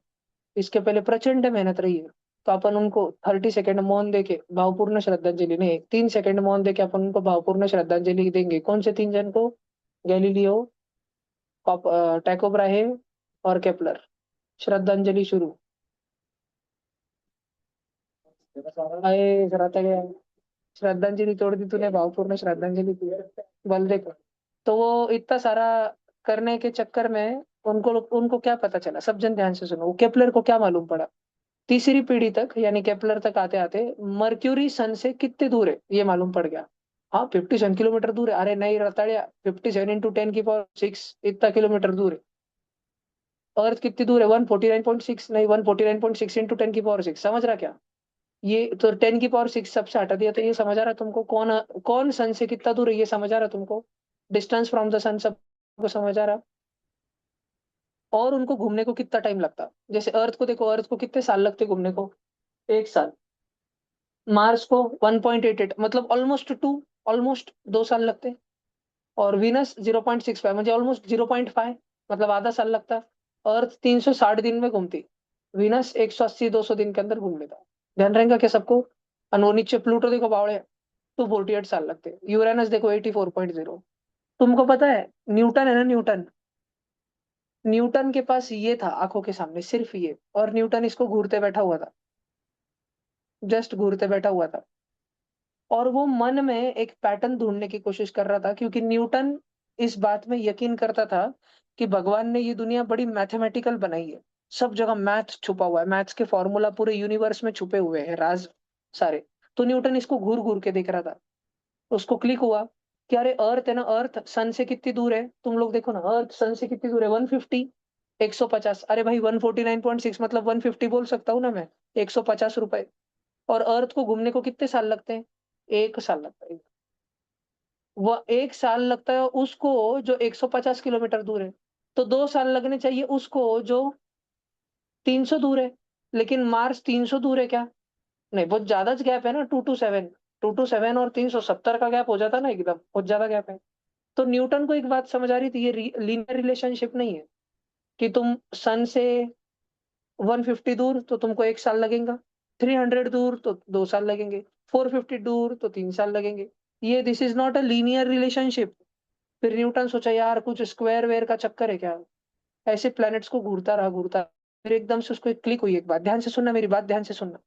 इसके पहले प्रचंड मेहनत रही है, तो अपन उनको 30 सेकंड मौन देके भावपूर्ण श्रद्धांजलि, नहीं 3 सेकंड मौन देके अपन उनको भावपूर्ण श्रद्धांजलि देंगे। कौन से 3 जन को? गैलीलियो, टाइको ब्राहे और केपलर। श्रद्धांजलि शुरू। आए कराता गया, श्रद्धांजलि तोड़ दी तूने, भावपूर्ण श्रद्धांजलि दी। बल देखो, तो वो इतना सारा करने के चक्कर में उनको उनको क्या पता चला, सब जन ध्यान से सुनो, वो केपलर को क्या मालूम पड़ा, तीसरी पीढ़ी तक यानी केपलर तक आते आते मर्क्यूरी सन से कितने दूर है ये मालूम पड़ गया। हाँ 57 किलोमीटर दूर है। अरे नहीं रताड़िया, 57 × 10⁶ इतना किलोमीटर दूर है। अर्थ कितनी दूर है? 149.6, नहीं 149.6 × 10⁶ समझ रहा क्या? ये तो 10⁶ सबसे हटा दिया, तो ये समझ आ रहा तुमको कौन कौन सन से कितना दूर है, ये समझ आ रहा तुमको? डिस्टेंस फ्रॉम द सन सबको समझ आ रहा। और उनको घूमने को कितना टाइम लगता, जैसे अर्थ को देखो, अर्थ को कितने साल लगते घूमने को? 1 साल। मार्स को 1.88, मतलब ऑलमोस्ट 2 साल लगते। और वीनस 0.65, म्हणजे ऑलमोस्ट 0.5, मतलब आधा साल लगता। अर्थ 360 दिन में घूमती, वीनस 180-200 दिन के अंदर घूम लेता। ध्यान रहेगा क्या सबको? और वो नीचे प्लूटो देखो बावड़े, 248 साल लगते। यूरेनस देखो 84.0। तुमको पता है न्यूटन है ना, न्यूटन, न्यूटन के पास ये था आंखों के सामने सिर्फ ये, और न्यूटन इसको घूरते बैठा हुआ था, जस्ट घूरते बैठा हुआ था। और वो मन में एक पैटर्न ढूंढने की कोशिश कर रहा था, क्योंकि न्यूटन इस बात में यकीन करता था कि भगवान ने ये दुनिया बड़ी मैथमेटिकल बनाई है। सब जगह मैथ छुपा हुआ है, मैथ्स के फॉर्मूला पूरे यूनिवर्स में छुपे हुए हैं, राज सारे। तो न्यूटन इसको घूर घूर के देख रहा था। उसको क्लिक हुआ कि अरे अर्थ है ना, अर्थ सन से कितनी दूर है, तुम लोग देखो ना, अर्थ सन से कितनी दूर है? 150, 150। अरे भाई 149.6 मतलब 150 बोल सकता हूँ ना मैं, 150 रुपए। और अर्थ को घूमने को कितने साल लगते हैं? 1 साल लगता है। वह 1 साल लगता है उसको जो 150 किलोमीटर दूर है, तो 2 साल लगने चाहिए उसको जो 300 दूर है। लेकिन मार्स 300 दूर है क्या? नहीं, बहुत ज्यादा गैप है ना, 227, 227 और 370 का गैप हो जाता ना, एकदम बहुत ज्यादा गैप है। तो न्यूटन को एक बात समझ आ रही थी, ये लीनियर रिलेशनशिप नहीं है कि तुम सन से 150 दूर तो तुमको 1 साल लगेगा, 300 दूर तो 2 साल लगेंगे, 450 दूर तो 3 साल लगेंगे। ये this is not a linear relationship. फिर न्यूटन सोचा यार कुछ स्क्वायर वेयर का चक्कर है क्या, ऐसे प्लैनेट्स को घूरता रहा घूरता। फिर एकदम से उसको एक क्लिक हुई, एक बात ध्यान से सुनना, मेरी बात ध्यान से सुनना।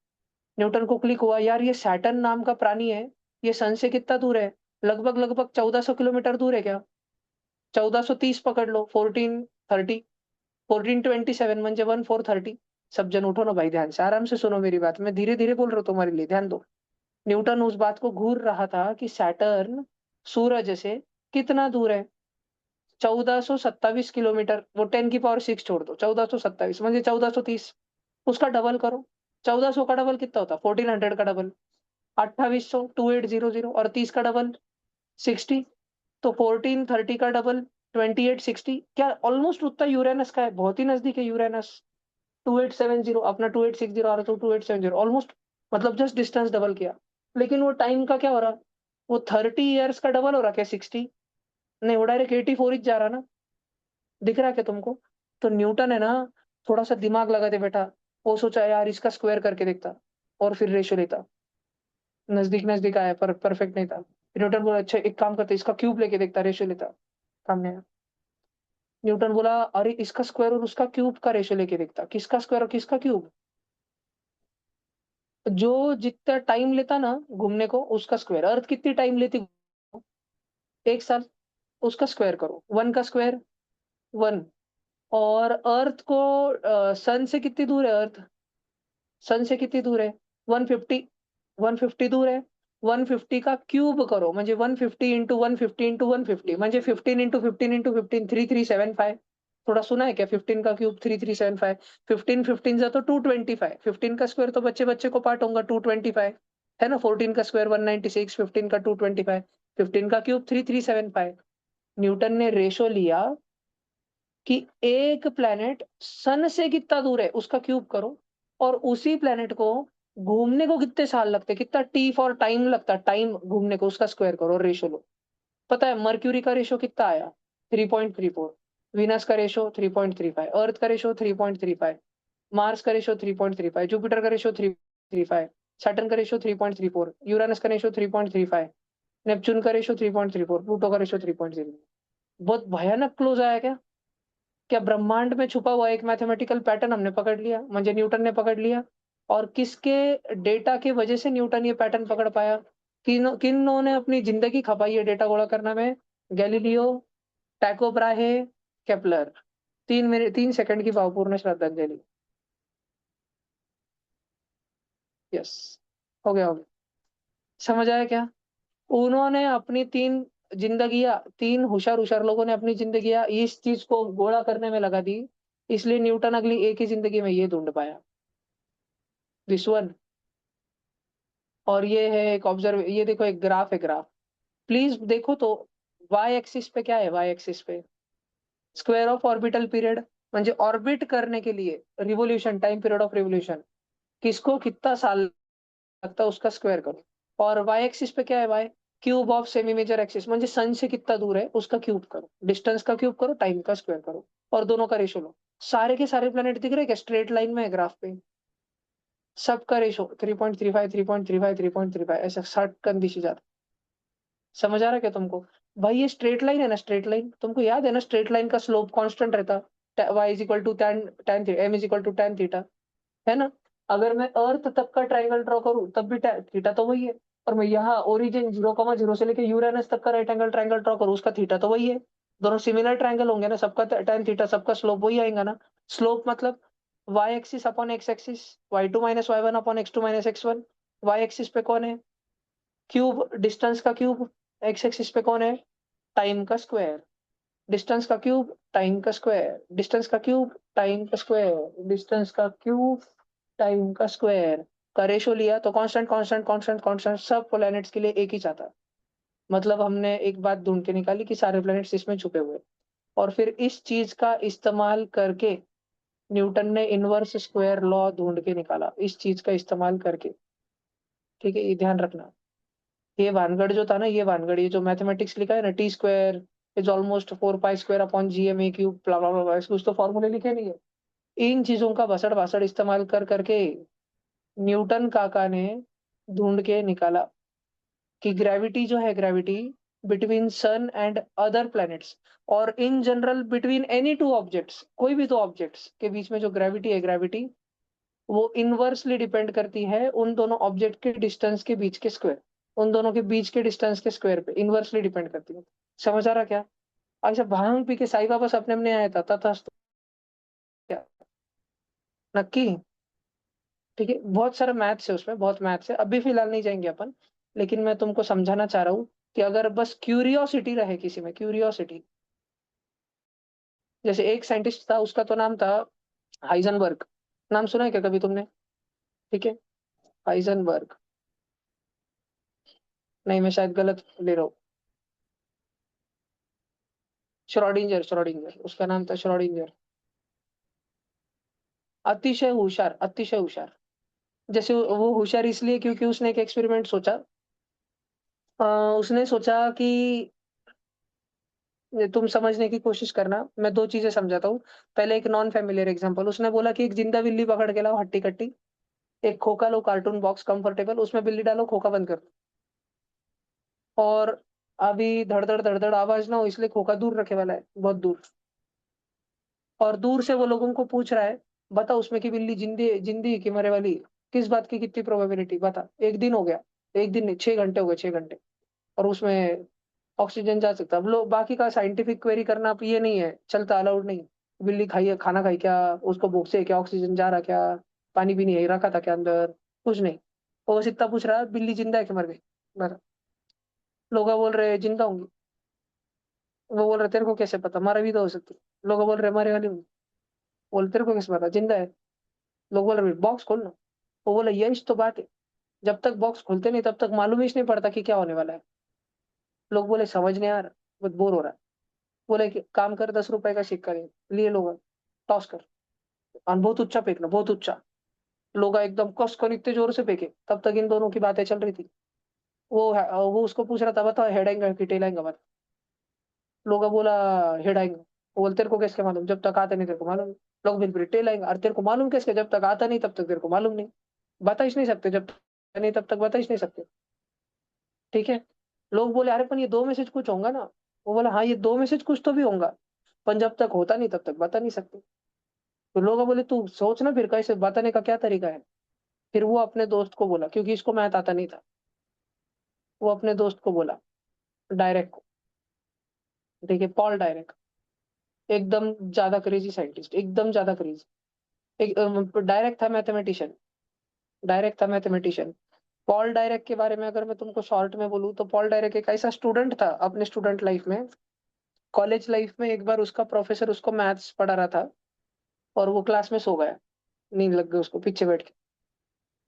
न्यूटन को क्लिक हुआ यार, ये सैटर्न नाम का प्राणी है, ये सन से कितना दूर है? लगभग लगभग 1400 किलोमीटर दूर है क्या? 1430 पकड़ लो, 1430, 1427 म्हणजे 1430। सब जन उठो ना भाई, ध्यान से आराम से सुनो मेरी बात, मैं धीरे धीरे बोल रहा हूँ तुम्हारे लिए, ध्यान दो। न्यूटन उस बात को घूर रहा था कि सैटर्न सूरज से कितना दूर है? 1427 किलोमीटर। वो 10⁶ छोड़ दो, 1427 म्हणजे 1430, उसका डबल करो। 1400 का डबल कितना होता? 1400 का डबल 2800, 2800, और 30 का डबल 60, तो 1430 का डबल 2860। क्या ऑलमोस्ट उतना यूरेनस का है, बहुत ही नजदीक है यूरेनस। 2870 अपना 2860 आ रहा, तो 2870 ऑलमोस्ट, मतलब जस्ट डिस्टेंस डबल किया। लेकिन वो टाइम का क्या हो रहा? वो 30 इयर्स का डबल हो रहा क्या 60? नहीं, वो डायरेक्ट 84 ही जा रहा ना। दिख रहा है क्या तुमको? तो न्यूटन है ना, थोड़ा-सा दिमाग लगा के बैठा। वो सोचा यार इसका स्क्वायर करके देखता और फिर रेशियो लेता। नज़दीक-नज़दीक आया पर परफेक्ट नहीं था। न्यूटन बोला अच्छा एक काम करते इसका क्यूब लेके देखता, रेशियो लेता। काम नहीं आया। न्यूटन बोला अरे इसका स्क्वायर और उसका क्यूब का रेशियो लेके देखता। किसका स्क्वायर और किसका क्यूब? जो जितना टाइम लेता ना घूमने को उसका स्क्वायर। अर्थ कितनी टाइम लेती? 1 साल। उसका स्क्वायर करो। 1 का स्क्वायर 1। और अर्थ को सन से कितनी दूर है अर्थ? सन से किती दूर आहे? 150 150 दूर आहे. 150 का क्यूब करो म्हणजे 150 इंटू 150 इंटू 150 म्हणजे 15 इंटू 15 इंटू 15 3375. थोड़ा सुना है क्या? 15 का क्यूब 3375. 15 15 जा तो 225. 15 का स्क्वायर तो बच्चे-बच्चे को पार्ट होगा 225 है ना? 14 का स्क्वायर 196, 15 का 225, 15 का क्यूब 3375. न्यूटन ने रेशो लिया कि एक प्लैनेट सन से कितना दूर है उसका क्यूब करो और उसी प्लैनेट को घूमने को कितने साल लगते हैं, कितना टी फॉर टाइम लगता है टाइम घूमने को उसका स्क्वायर करो और रेशो लो। पता है मर्क्यूरी का रेशो कितना आया? 3.34। वीनस का रेशो 3.35, अर्थ का रेशो 3.35, मार्स का रेशो 3.35, जुपिटर का रेशो 3.35, सैटर्न का रेशो 3.34, यूरेनस का रेशो 3.35, नेपच्यून का रेशो 3.34, प्लूटो का रेशो 3.0। बहुत भयानक क्लोज आया क्या? क्या ब्रह्मांड में छुपा हुआ एक मैथमेटिकल पैटर्न हमने पकड़ लिया, म्हणजे न्यूटन ने पकड़ लिया। और किसके डेटा की वजह से न्यूटन ये पैटर्न पकड़ पाया? किन्हों ने अपनी जिंदगी खपाई है डेटा गोला करने में? Galileo, Tycho Brahe, Kepler. 3 second की भावपूर्ण श्रद्धांजलि। यस, हो गया। समझ आया क्या? उन्होंने अपनी 3 जिंदगियाँ 3 होशियार-होशियार लोगों ने अपनी जिंदगियाँ इस चीज़ को गोला करने में लगा दी, इसलिए न्यूटन अगली एक ही जिंदगी में ये ढूँढ पाया, विश्वन। और ये है एक ये देखो एक ग्राफ है ग्राफ। प्लीज़ देखो तो वाई एक्सिस पे क्या है वाई एक्सिस पे? स्क्वायर ऑफ ऑर्बिटल पीरियड म्हणजे ऑर्बिट करने के लिए revolution time period of revolution किसको कितना साल लगता है उसका स्क्वायर करो। और वाई एक्सिस पे क्या है Y? Cube of semi major axis म्हणजे सन से कितना दूर है उसका क्यूब करो, डिस्टेंस का क्यूब करो, टाइम का स्क्वायर करो और दोनों का रेशियो लो। सारे के सारे प्लैनेट दिख रहे हैं क्या स्ट्रेट लाइन में है ग्राफ पे? सबका रेशियो 3.35 3.35 3.35 ऐसा 60 कंदिशी जाता। समझ आ रहा है क्या तुमको? भाई ये स्ट्रेट लाइन है ना स्ट्रेट लाइन, तुमको याद है ना स्ट्रेट लाइन का स्लोप कांस्टेंट रहता, y is equal to tan tan theta, m is equal to tan theta, है ना? अगर मैं अर्थ तक का ट्रायंगल ड्रॉ करूँ तब भी थीटा तो वही है। और मैं यहाँ ओरिजिन 0,0 से लेके यूरेनस तक का राइट एंगल ट्रायंगल ड्रॉ करूँ उसका थीटा तो वही है। दोनों सिमिलर ट्रायंगल होंगे ना, सबका tan थीटा सबका स्लोप वही आएगा ना। स्लोप मतलब y axis upon x axis, y2 minus y1 upon x2 minus x1। y axis पे कौन है? क्यूब, डिस्टेंस का क्यूब। x एक्सिस पे कौन है? टाइम का स्क्वायर। डिस्टेंस का क्यूब, टाइम का स्क्वायर, डिस्टेंस का क्यूब, टाइम का स्क्वायर, डिस्टेंस का क्यूब, टाइम का स्क्वायर का रेशियो लिया तो कांस्टेंट कांस्टेंट कांस्टेंट कांस्टेंट सब प्लैनेट्स के लिए एक ही चाहता। मतलब हमने एक बात ढूंढ के निकाली कि सारे प्लैनेट्स इसमें छुपे हुए। और फिर इस चीज का इस्तेमाल करके न्यूटन ने इनवर्स स्क्वायर लॉ ढूंढ के निकाला, इस चीज का इस्तेमाल करके। ठीक है, ये ध्यान रखना। ये भानगढ़ जो था ना, ये भानगढ़, ये जो मैथमेटिक्स लिखा है ना, T square is almost 4 pi square upon GMA cube blah blah blah, कुछ तो फॉर्मूले लिखे नहीं है। इन चीजों का भसड़ भासड़ इस्तेमाल कर करके न्यूटन काका ने ढूंढ के निकाला कि ग्रेविटी जो है, gravity between sun and other planets और in general between any two objects, कोई भी दो ऑब्जेक्ट्स के बीच में जो ग्रेविटी है, ग्रेविटी वो इनवर्सली डिपेंड करती है उन दोनों ऑब्जेक्ट के डिस्टेंस के बीच के स्क्वायर, उन दोनों के बीच के डिस्टेंस के स्क्वायर पे इनवर्सली डिपेंड करती है। समझ आ रहा क्या? अच्छा भांग पी के साई बाबा सपने में आया था तथास्तु क्या? नक्की। ठीक है, बहुत सारा मैथ्स है उसमें, बहुत मैथ्स है, अभी फिलहाल नहीं जाएंगे अपन। लेकिन मैं तुमको समझाना चाह रहा हूँ कि अगर बस क्यूरियोसिटी रहे किसी में, क्यूरियोसिटी। जैसे एक साइंटिस्ट था उसका तो नाम था हाइजनबर्ग। नाम सुना है क्या कभी तुमने? ठीक है, हाइजनबर्ग। नहीं, मैं शायद गलत ले रहा हूँ। श्रोडिंजर, श्रोडिंजर उसका नाम था, श्रोडिंजर। अतिशय होशियार, अतिशय होशियार। जैसे वो होशियार इसलिए क्योंकि उसने एक एक्सपेरिमेंट सोचा। अ, उसने सोचा कि ये तुम समझने की कोशिश करना, मैं 2 चीज़ें समझाता हूँ। पहले एक नॉन फ़ैमिलियर एग्ज़ाम्पल, उसने बोला कि एक ज़िंदा बिल्ली पकड़ के लाओ हट्टी-कट्टी, एक खोखा लो कार्टून बॉक्स कंफर्टेबल, उसमें बिल्ली डालो, खोखा बंद कर दो और अभी धड़-धड़, धड़-धड़ आवाज़ ना हो इसलिए खोखा दूर रखे वाला है, बहुत दूर। और दूर से वो लोगों को पूछ रहा है, "बता उसमें की बिल्ली ज़िंदी है कि मरे वाली है? किस बात की कितनी प्रोबेबिलिटी बता?" 1 दिन हो गया, 1 दिन नहीं 6 घंटे हो गए, 6 घंटे और उसमें ऑक्सीजन जा सकता है। अब लो बाकी का साइंटिफिक क्वेरी करना अब ये नहीं है, चलता अलाउड नहीं। बिल्ली खाई है, खाना खाई क्या? उसको भूख से है क्या? ऑक्सीजन जा रहा क्या? पानी भी नहीं है, रखा था क्या अंदर? कुछ नहीं। वो बस इतना पूछ रहा है, बिल्ली ज़िंदा है कि मर गई? बता। लोग बोल रहे हैं, "ज़िंदा होंगी।" वो बोल रहा है, "तेरे को कैसे पता? मरा भी तो हो सकती है।" लोग बोल रहे हैं, "मरे वाली होंगी।" बोले, "तेरे को कैसे पता? ज़िंदा है।" लोग बोल रहे हैं, "बॉक्स खोल ना।" वो बोला, "यही तो बात है। जब तक बॉक्स खोलते नहीं, तब तक मालूम ही नहीं पड़ता कि क्या होने वाला है।" लोग बोले, "समझ नहीं आ रहा, बहुत बोर हो रहा है।" बोले कि, "काम कर ₹10 का सिक्का ले, लिए लोग टॉस कर और बहुत ऊँचा फेंकना, बहुत ऊँचा।" लोग एकदम कस कर इतने ज़ोर से फेंके, तब तक इन दोनों की बातें चल रही थी। वो उसको पूछ रहा था, "बता हेड आएगा कि टेल आएगा बता?" लोग बोला, "हेड आएगा।" वो बोले, "तेरे को कैसे मालूम? जब तक आता नहीं तेरे को मालूम नहीं।" लोग फिर टेल आएगा, "अरे तेरे को मालूम कैसे? जब तक आता नहीं तब तक तेरे को मालूम नहीं। बता ही नहीं सकते, जब तक नहीं तब तक बता ही नहीं सकते।" ठीक है? लोग बोले, "अरे पण ये 2 में से कुछ होगा ना?" वो बोला, "हाँ, ये 2 में से कुछ तो भी होगा, पर जब तक होता नहीं तब तक बता नहीं सकते।" तो लोग बोले, "तू सोच ना फिर कैसे बताने का क्या तरीका है?" फिर वो अपने दोस्त को बोला क्योंकि इसको मैथ आता नहीं था। वो अपने दोस्त को बोला, डायरेक्ट को, ठीक है? पॉल डायरेक्ट, एकदम ज़्यादा क्रेज़ी साइंटिस्ट, एकदम ज़्यादा क्रेज़ी। डायरेक्ट था मैथमेटिशियन, डायरेक्ट था मैथमेटिशियन। पॉल डायरेक्ट के बारे में अगर मैं तुमको शॉर्ट में बोलूँ तो पॉल डायरेक्ट एक ऐसा स्टूडेंट था अपने स्टूडेंट लाइफ़ में, कॉलेज लाइफ़ में एक बार उसका प्रोफ़ेसर उसको मैथ्स पढ़ा रहा था और वो क्लास में सो गया, नींद लग गई उसको पीछे बैठ के।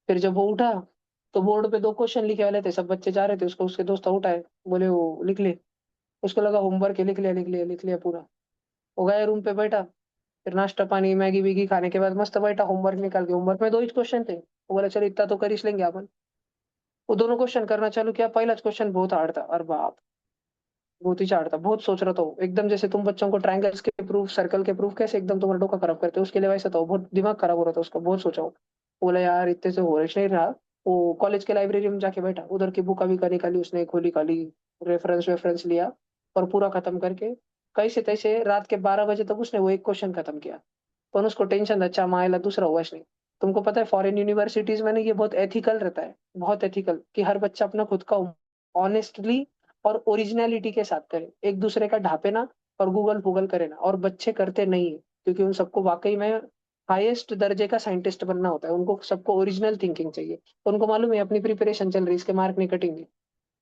फिर जब वो उठा, तो बोर्ड पे 2 क्वेश्चन लिखे वाले थे, सब बच्चे जा रहे थे, उसको उसके दोस्त उठाए, बोले वो लिख ले। उसको लगा होमवर्क है, लिख लिया, लिख लिया, लिख लिया पूरा। वो गया रूम पे बैठा, फिर नाश्ता पानी, मैगी-वैगी खाने के बाद मस्त बैठा होमवर्क निकाल के, होमवर्क में 2 ही क्वेश्चन थे। वो बोला चलो इतना तो कर ही लेंगे अपन। वो दोनों क्वेश्चन करना चालू किया, पहला क्वेश्चन बहुत हार्ड था, अरे बाप! बहुत ही हार्ड था, बहुत सोच रहा था वो, एकदम जैसे तुम बच्चों को ट्रायंगल्स के प्रूफ, सर्कल के प्रूफ कैसे एकदम तुम्हारा डोका खराब करते हो, उसके लिए वैसा था वो, बहुत दिमाग खराब हो रहा था उसका, बहुत सोचा वो। बोला यार इतने से हो नहीं रहा, वो कॉलेज के लाइब्रेरी में जाके बैठा, उधर की बुक-वुका निकाली उसने, खोली-खाली, रेफरेंस-वेफरेंस लिया और पूरा खत्म करके, कैसे-तैसे रात के 12 बजे तक उसने वो एक क्वेश्चन खत्म किया। पण उसको टेंशन था, अच्छा मायला दूसरा हुआच नहीं। तुमको पता है फॉरेन यूनिवर्सिटीज़ में ना ये बहुत एथिकल रहता है, बहुत एथिकल कि हर बच्चा अपना खुद का ऑनेस्टली और ओरिजिनैलिटी के साथ करे। एक दूसरे का ढापे ना और गूगल-फूगल करे ना और बच्चे करते नहीं है, क्योंकि उन सबको वाक़ई में हाईएस्ट दर्जे का साइंटिस्ट बनना होता है। उनको सबको ओरिजिनल थिंकिंग चाहिए। उनको मालूम है अपनी प्रिपरेशन चल रही है, इसके मार्क नहीं कटेंगे।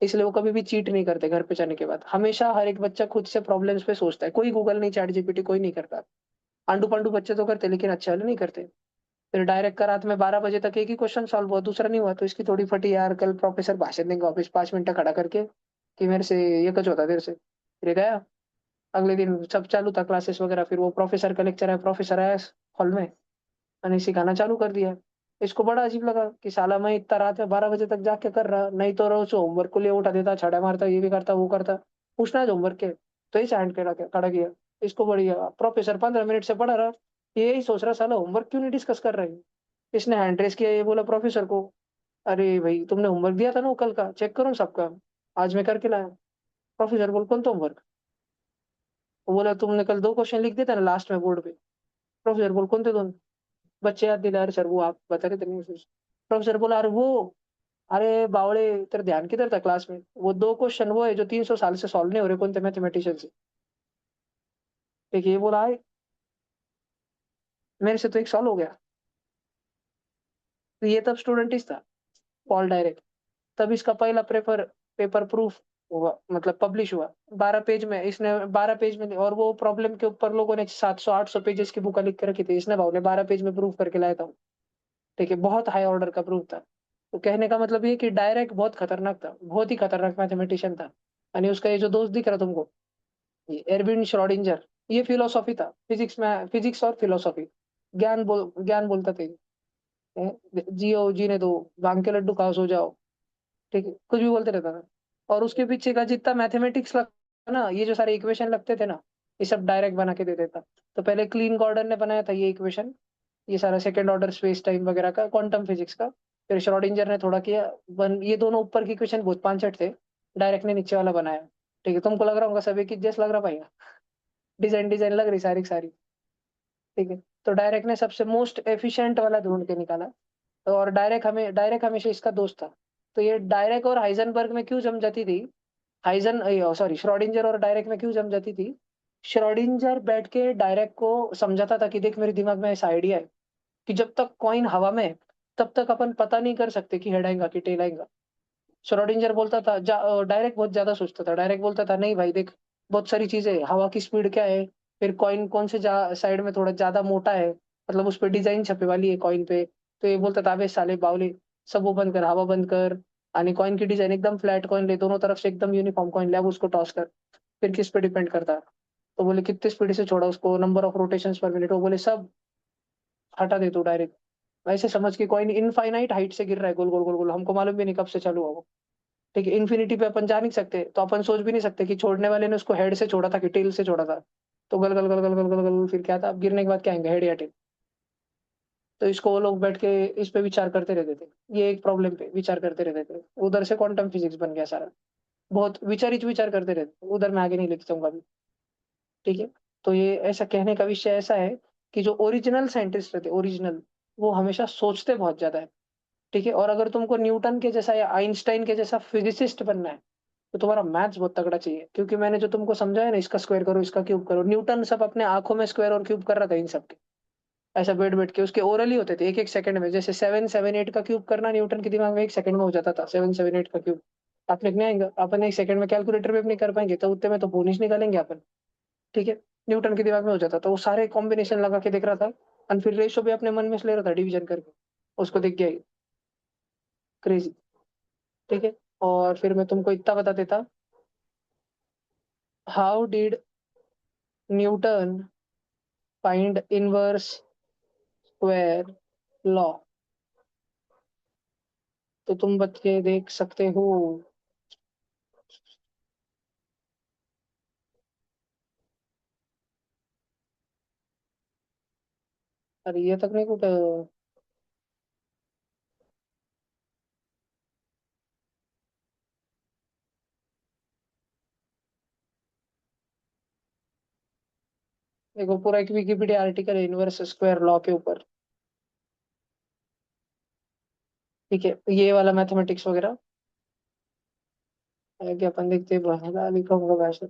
इसलिए वो कभी भी चीट नहीं करते घर पे जाने के बाद। हमेशा हर एक बच्चा खुद से प्रॉब्लम्स पे सोचता है। कोई गूगल नहीं, चैट जीपीटी कोई नहीं करता। आंडू-पांडू बच्चे तो करते हैं, लेकिन अच्छे वाले नहीं करते। फिर डायरेक्ट का रात में 12 बजे तक एक ही क्वेश्चन सॉल्व हुआ, दूसरा नहीं हुआ, तो इसकी थोड़ी फटी यार, कल प्रोफेसर भाषण देंगे वापस 5 मिनट खड़ा करके कि मेरे से ये कुछ होता है तेरे से। फिर ये गया, अगले दिन सब चालू था क्लासेस वगैरह, फिर वो प्रोफेसर का लेक्चर है, प्रोफेसर आया हॉल में मैंने सिखाना चालू कर दिया। इसको बड़ा अजीब लगा कि साला मैं इतना रात में 12 बजे तक जाग के कर रहा, नहीं तो रोज़ होमवर्क को लिए उठा देता, छाड़ा मारता, ये भी करता, वो करता। पूछना है होमवर्क के, तो ये हैंड खड़ा किया। इसको बढ़िया प्रोफेसर 15 मिनट से पढ़ा रहा, ये यही सोच रहा साला होमवर्क क्यों नहीं डिस्कस कर रहे हैं। इसने हैंड रेज़ किया, ये बोला प्रोफेसर को, "अरे भई तुमने होमवर्क दिया था ना वो कल का, चेक करो ना सबका, आज मैं करके लाया।" प्रोफेसर बोले, "कौन सा होमवर्क?" वो बोला, "तुमने कल 2 क्वेश्चन लिख दिए थे ना लास्ट में बोर्ड पे।" प्रोफेसर बोले, "कौन थे 2?" बच्चे याद दिला रहे, "सर वो आप बता रहे थे नहीं उस।" प्रोफेसर बोला, "अरे वो, अरे बावळे तेरा ध्यान किधर था क्लास में? वो 2 क्वेश्चन वो है जो 300 साल से सॉल्व नहीं हो रहे, कौन थे मैथमेटिशियन से।" एक ये बोला है, मेरे से तो एक सॉल्व हो गया। तो ये तब स्टूडेंट था, पॉल डायरेक्ट। तब इसका पहला पेपर प्रूफ हुआ, मतलब पब्लिश हुआ। 12 पेज में इसने 12 पेज में और वो प्रॉब्लम के ऊपर लोगों ने 700-800 पेजेज़ की बुक लिख के रखी थी। इसने भाव ने 12 पेज में प्रूफ करके लाया था। ठीक है, बहुत हाई ऑर्डर का प्रूफ था। तो कहने का मतलब ये कि डायरेक्ट बहुत खतरनाक था, बहुत ही खतरनाक मैथमेटिशियन था। यानी उसका ये जो दोस्त दिख रहा तुमको, ये एरविन श्रोडिंगर, ये फिलॉसॉफी था। फिजिक्स और फिलॉसॉफी, ज्ञान बोलता था ये। जियो जीने दो, भांग के लड्डू खाओ सो जाओ, ठीक है, कुछ भी बोलते रहता था। और उसके पीछे का जितना मैथमेटिक्स लगता ना, ये जो सारे इक्वेशन लगते थे ना, ये सब डायरेक्ट बना के दे देता। तो पहले क्लीन गॉर्डन ने बनाया था ये इक्वेशन, ये सारा सेकंड ऑर्डर स्पेस टाइम वगैरह का, क्वांटम फिजिक्स का। फिर श्रोडिंगर ने थोड़ा किया, ये दोनों ऊपर की इक्वेशन बहुत पांचट थे, डायरेक्ट ने नीचे वाला बनाया। ठीक है, तुमको लग रहा होगा सभी की जैस लग रहा भाई, डिजाइन डिजाइन लग रही सारी की सारी। ठीक है, तो डायरेक्ट ने सबसे मोस्ट एफिशिएंट वाला ढूंढ के निकाला। तो और डायरेक्ट हमेशा इसका दोस्त था। तो ये डायरेक्ट और हाइजनबर्ग में क्यों जम जाती थी, हाइजन सॉरी श्रोडिंजर और डायरेक्ट में क्यों जम जाती थी। श्रोडिंजर बैठ के डायरेक्ट को समझाता था कि देख मेरे दिमाग में ऐसा आइडिया है कि जब तक कॉइन हवा में है, तब तक अपन पता नहीं कर सकते कि हेड आएगा कि टेल आएगा। श्रोडिंजर बोलता था डायरेक्ट बहुत ज्यादा सोचता था, डायरेक्ट बोलता था नहीं भाई देख, बहुत सारी चीजें हैं, हवा की स्पीड क्या है, फिर कॉइन कौन से साइड में थोड़ा ज्यादा मोटा है, मतलब उस पर डिजाइन छपे वाली है कॉइन पे। तो ये बोलता था अबे साले बावले, सब वो बंद कर, हवा बंद कर, यानी कॉइन की डिजाइन एकदम फ्लैट कॉइन ले, दोनों तरफ से एकदम यूनिफॉर्म कॉइन ले, अब उसको टॉस कर। फिर किस पे डिपेंड करता है, तो बोले कितने स्पीड से छोड़ा उसको, नंबर ऑफ रोटेशंस पर मिनट, वो बोले सब हटा दे तू डायरेक्ट। ऐसे समझ के कॉइन इनफाइनाइट हाइट से गिर रहा है, गोल गोल गोल गोल, हमको मालूम भी नहीं कब से चालू हुआ वो। ठीक है, इन्फिनिटी पे अपन जा नहीं सकते, तो अपन सोच भी नहीं सकते कि छोड़ने वाले ने उसको हेड से छोड़ा था कि टेल से छोड़ा था। तो गल गल गल गल गल गल गल, फिर क्या था, अब गिरने के बाद क्या आएंगे, हेड या टेल। तो इसको वो लोग बैठ के इस पे विचार करते रहते थे, ये एक प्रॉब्लम पे विचार करते रहते थे। उधर से क्वांटम फिजिक्स बन गया सारा। बहुत विचार करते रहते, उधर मैं आगे नहीं लिख जाऊंगा अभी। ठीक है, तो ये ऐसा कहने का विषय ऐसा है कि जो ओरिजिनल साइंटिस्ट रहते, ओरिजिनल, वो हमेशा सोचते बहुत ज्यादा है। ठीक है, और अगर तुमको न्यूटन के जैसा या आइंस्टाइन के जैसा फिजिसिस्ट बनना है, तो तुम्हारा मैथ्स बहुत तगड़ा चाहिए, क्योंकि मैंने जो तुमको समझाया ना, इसका स्क्वायर करो, इसका क्यूब करो, न्यूटन सब अपने आंखों में स्क्वायर और क्यूब कर रहा था इन सब के। ऐसा बैठ बैठ के उसके ओरली होते थे, एक एक सेकंड में, जैसे 7 7 8 का क्यूब करना न्यूटन के दिमाग में एक सेकंड में हो जाता था, 7 7 8 का क्यूब। आपने नहीं आएगा, अपन एक सेकंड में कैलकुलेटर में भी नहीं कर पाएंगे, तो उतने में तो बोनिश निकालेंगे अपन। ठीक है, न्यूटन के दिमाग में हो जाता, तो वो सारे कॉम्बिनेशन लगा के देख रहा था। और फिर रेशो भी अपने मन में से ले रहा था डिवीजन करके, उसको दिख गया, क्रेजी। ठीक है, और फिर मैं तुमको इतना बता देता, how did Newton find inverse square law. तो तुम बच्चे देख सकते हो। अरे ये तक नहीं कुछ, देखो पूरा एक विकिपीडिया आर्टिकल है इनवर्स स्क्वायर लॉ के ऊपर। ठीक है, ये वाला मैथमेटिक्स वगैरह आगे अपन देखते हैं, लिखा होगा भाषा।